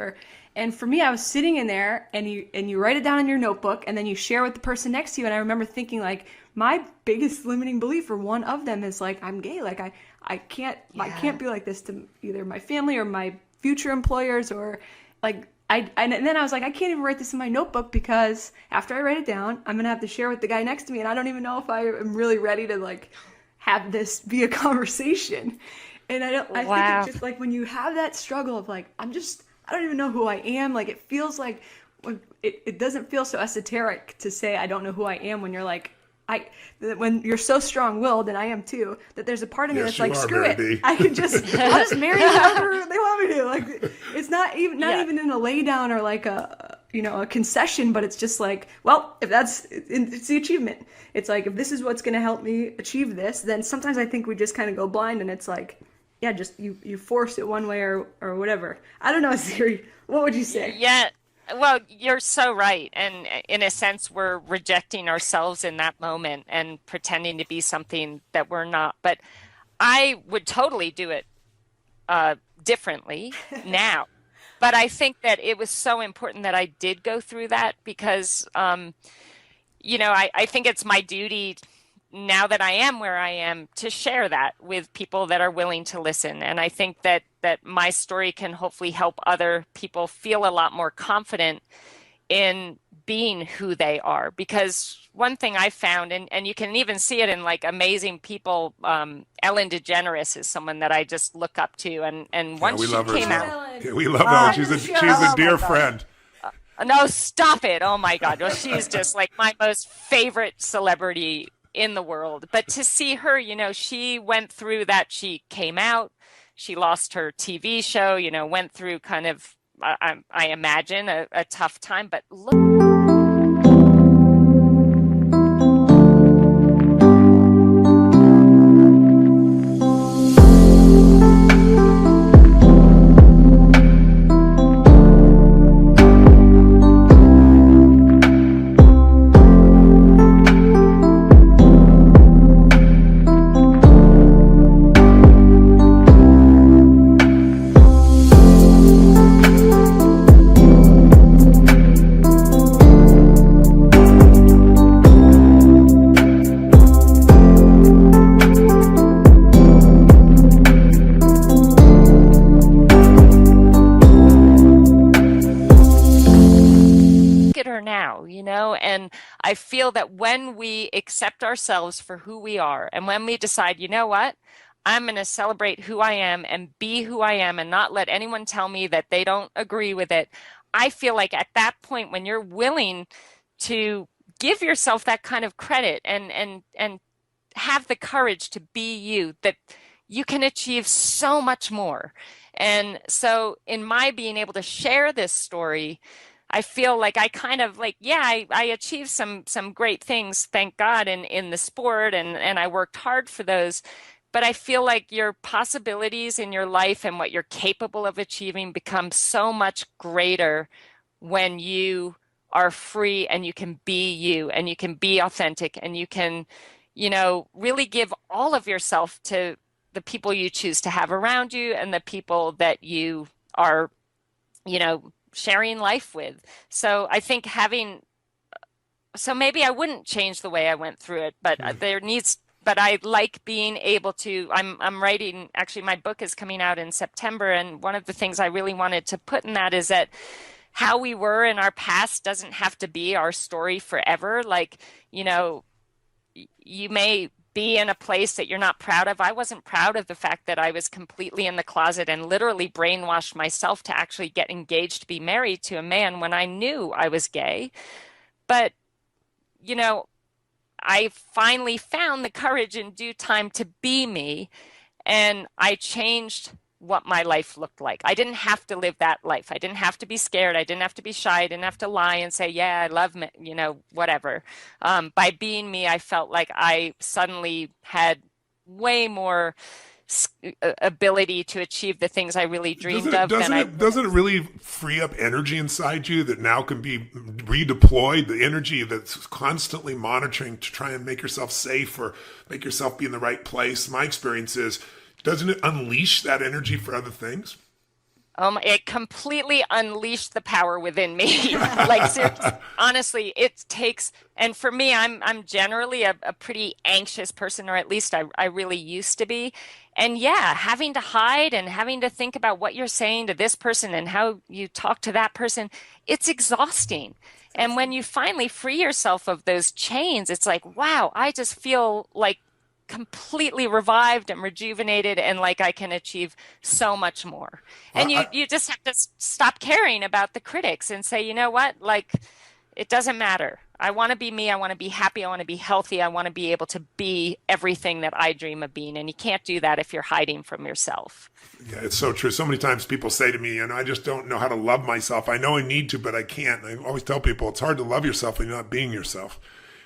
and for me, I was sitting in there and you write it down in your notebook and then you share with the person next to you. And I remember thinking like, my biggest limiting belief or one of them is like, I'm gay. Like I can't be like this to either my family or my future employers or like, and then I was like, I can't even write this in my notebook because after I write it down, I'm going to have to share with the guy next to me. And I don't even know if I am really ready to like have this be a conversation. And I think it's just like when you have that struggle of like, I don't even know who I am. Like it feels like it doesn't feel so esoteric to say I don't know who I am when you're like, when you're so strong-willed, and I am too, that there's a part of me that's like, screw it. I'll just marry whoever they want me to. Like, it's not even in a lay down or like a concession, but it's just like, well, if it's the achievement. It's like, if this is what's going to help me achieve this, then sometimes I think we just kind of go blind and it's like, yeah, just you force it one way or whatever. I don't know, Siri. What would you say? Yeah. Well, you're so right. And in a sense, we're rejecting ourselves in that moment and pretending to be something that we're not. But I would totally do it differently now. But I think that it was so important that I did go through that because, I think it's my duty now that I am where I am to share that with people that are willing to listen. And I think that my story can hopefully help other people feel a lot more confident in being who they are. Because one thing I found, and you can even see it in like amazing people, Ellen DeGeneres is someone that I just look up to. And once she came out, yeah, we love Ellen. She's a dear friend. No, stop it. Oh my God. Well, she's just like my most favorite celebrity in the world. But to see her, she went through that. She came out, she lost her TV show, went through kind of, I imagine, a tough time. But look. And I feel that when we accept ourselves for who we are, and when we decide, you know what, I'm going to celebrate who I am and be who I am and not let anyone tell me that they don't agree with it. I feel like at that point, when you're willing to give yourself that kind of credit and have the courage to be you, that you can achieve so much more. And so in my being able to share this story, I feel like I kind of like, I achieved some great things, thank God, in the sport, and I worked hard for those. But I feel like your possibilities in your life and what you're capable of achieving become so much greater when you are free and you can be you and you can be authentic and you can, really give all of yourself to the people you choose to have around you and the people that you are, sharing life with. So I think so maybe I wouldn't change the way I went through it, but but I like being able to, I'm writing, actually my book is coming out in September. And one of the things I really wanted to put in that is that how we were in our past doesn't have to be our story forever. Like, you may be in a place that you're not proud of. I wasn't proud of the fact that I was completely in the closet and literally brainwashed myself to actually get engaged to be married to a man when I knew I was gay. But, I finally found the courage in due time to be me, and I changed what my life looked like. I didn't have to live that life. I didn't have to be scared. I didn't have to be shy. I didn't have to lie and say, yeah, I love me, whatever. By being me, I felt like I suddenly had way more ability to achieve the things I really dreamed of. Doesn't it really free up energy inside you that now can be redeployed? The energy that's constantly monitoring to try and make yourself safe or make yourself be in the right place. My experience is, doesn't it unleash that energy for other things? It completely unleashed the power within me. Like, seriously, honestly, it takes, and for me, I'm generally a pretty anxious person, or at least I really used to be. And having to hide and having to think about what you're saying to this person and how you talk to that person, it's exhausting. And when you finally free yourself of those chains, it's like, wow, I just feel like completely revived and rejuvenated and like I can achieve so much more. And you just have to stop caring about the critics and say, you know what, like, it doesn't matter. I want to be me. I want to be happy. I want to be healthy. I want to be able to be everything that I dream of being. And you can't do that if you're hiding from yourself. Yeah, it's so true. So many times people say to me, I just don't know how to love myself. I know I need to, but I can't. I always tell people it's hard to love yourself when you're not being yourself.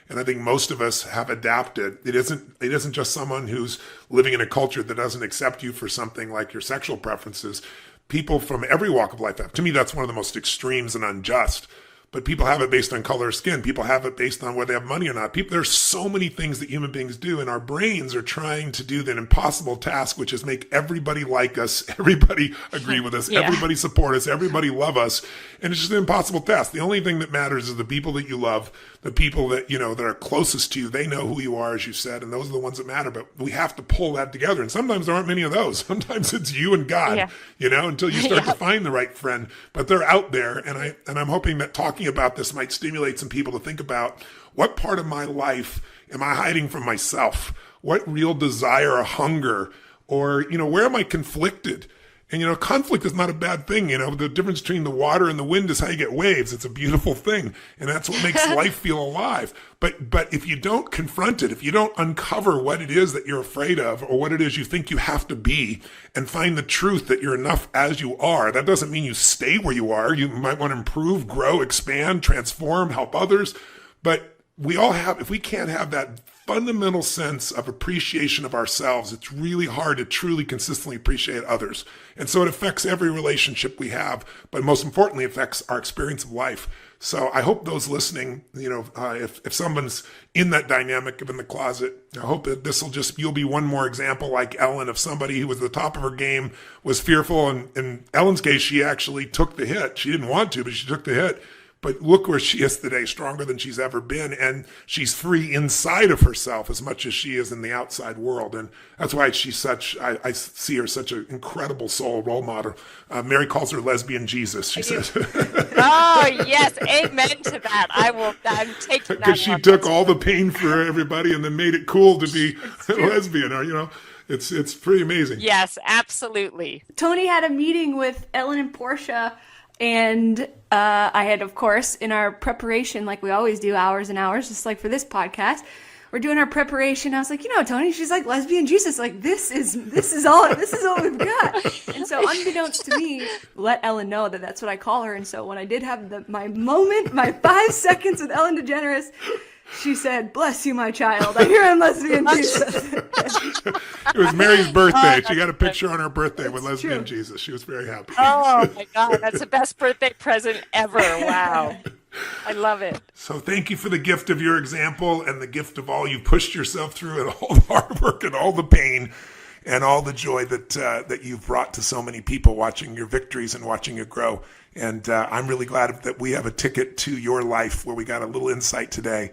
And I think most of us have adapted. It isn't just someone who's living in a culture that doesn't accept you for something like your sexual preferences. People from every walk of life. To me, that's one of the most extremes and unjust. but people have it based on color of skin. People have it based on whether they have money or not. There's so many things that human beings do, and our brains are trying to do that impossible task, which is make everybody like us, everybody agree with us, everybody support us, everybody love us. And it's just an impossible task. The only thing that matters is the people that you love, the people that, that are closest to you. They know who you are, as you said, and those are the ones that matter. But we have to pull that together. And sometimes there aren't many of those. Sometimes it's you and God, until you start to find the right friend. But they're out there. And I'm hoping that talking about this might stimulate some people to think about, what part of my life am I hiding from myself? What real desire or hunger, or, where am I conflicted? And, conflict is not a bad thing. The difference between the water and the wind is how you get waves. It's a beautiful thing. And that's what makes life feel alive. But if you don't confront it, if you don't uncover what it is that you're afraid of, or what it is you think you have to be, and find the truth that you're enough as you are, that doesn't mean you stay where you are. You might want to improve, grow, expand, transform, help others. But we all have, if we can't have that fundamental sense of appreciation of ourselves, it's really hard to truly consistently appreciate others. And so it affects every relationship we have, but most importantly, affects our experience of life. So I hope those listening, if someone's in that dynamic of in the closet, I hope that you'll be one more example like Ellen, of somebody who was at the top of her game, was fearful. And in Ellen's case, she actually took the hit. She didn't want to, but she took the hit. But look where she is today, stronger than she's ever been. And she's free inside of herself as much as she is in the outside world. And that's why she's I see her such an incredible soul role model. Mary calls her lesbian Jesus, she says. Oh, yes. Amen to that. I'm taking that. Because she took all the pain for everybody and then made it cool to be a lesbian, It's pretty amazing. Yes, absolutely. Tony had a meeting with Ellen and Portia, and I had, of course, in our preparation, like we always do, hours and hours, just like for this podcast, we're doing our preparation. I was like, Tony, she's like lesbian Jesus. Like this is all we've got. And so, unbeknownst to me, let Ellen know that that's what I call her. And so, when I did have my moment, my 5 seconds with Ellen DeGeneres, she said, "Bless you, my child. I hear I'm lesbian Jesus." It was Mary's birthday. She got a picture on her birthday with lesbian Jesus. She was very happy. Oh my God, that's the best birthday present ever. Wow. I love it. So thank you for the gift of your example, and the gift of all you've pushed yourself through, and all the hard work and all the pain and all the joy that you've brought to so many people watching your victories and watching you grow. And I'm really glad that we have a ticket to your life where we got a little insight today.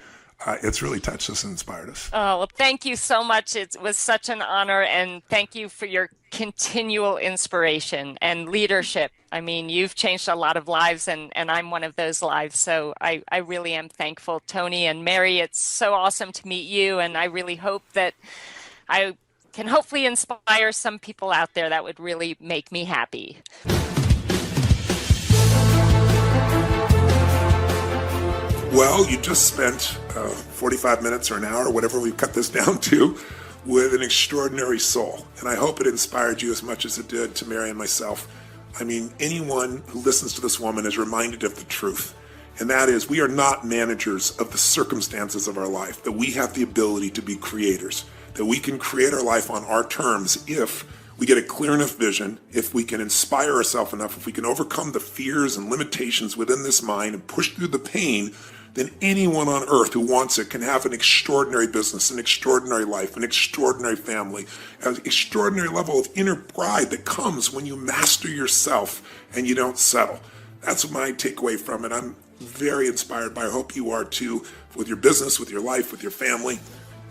It's really touched us and inspired us. Oh, well, thank you so much. It was such an honor, and thank you for your continual inspiration and leadership. I mean, you've changed a lot of lives, and I'm one of those lives. So I really am thankful. Tony and Mary, it's so awesome to meet you, and I really hope that I can hopefully inspire some people out there. That would really make me happy. Well, you just spent 45 minutes or an hour, whatever we cut this down to, with an extraordinary soul. And I hope it inspired you as much as it did to Mary and myself. I mean, anyone who listens to this woman is reminded of the truth. And that is, we are not managers of the circumstances of our life, that we have the ability to be creators, that we can create our life on our terms if we get a clear enough vision, if we can inspire ourselves enough, if we can overcome the fears and limitations within this mind and push through the pain, then anyone on earth who wants it can have an extraordinary business, an extraordinary life, an extraordinary family, an extraordinary level of inner pride that comes when you master yourself and you don't settle. That's my takeaway from it. I'm very inspired by it. I hope you are too, with your business, with your life, with your family.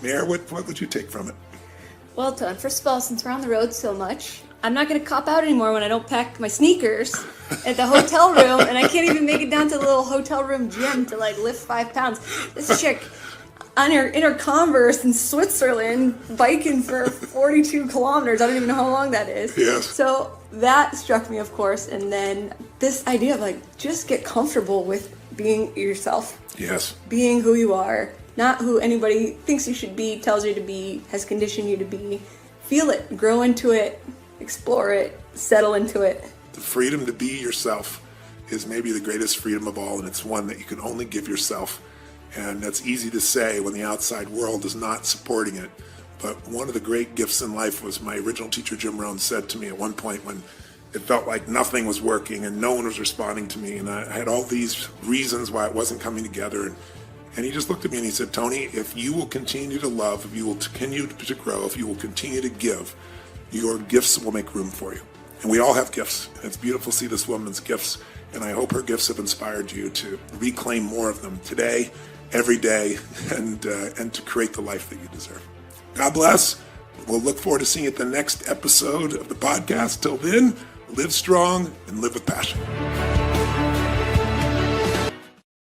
Mayor, what would you take from it? Well, Ton, first of all, since we're on the road so much, I'm not going to cop out anymore when I don't pack my sneakers at the hotel room, and I can't even make it down to the little hotel room gym to lift 5 pounds. This chick on her inner Converse in Switzerland biking for 42 kilometers. I don't even know how long that is. Yes. So that struck me, of course, and then this idea of just get comfortable with being yourself. Yes. Being who you are, not who anybody thinks you should be, tells you to be, has conditioned you to be. Feel it, grow into it, explore it, settle into it. The freedom to be yourself is maybe the greatest freedom of all, and it's one that you can only give yourself. And that's easy to say when the outside world is not supporting it. But one of the great gifts in life was my original teacher, Jim Rohn, said to me at one point when it felt like nothing was working and no one was responding to me. And I had all these reasons why it wasn't coming together. And he just looked at me and he said, Tony, if you will continue to love, if you will continue to grow, if you will continue to give, your gifts will make room for you. And we all have gifts. And it's beautiful to see this woman's gifts. And I hope her gifts have inspired you to reclaim more of them today, every day, and to create the life that you deserve. God bless. We'll look forward to seeing you at the next episode of the podcast. Till then, live strong and live with passion.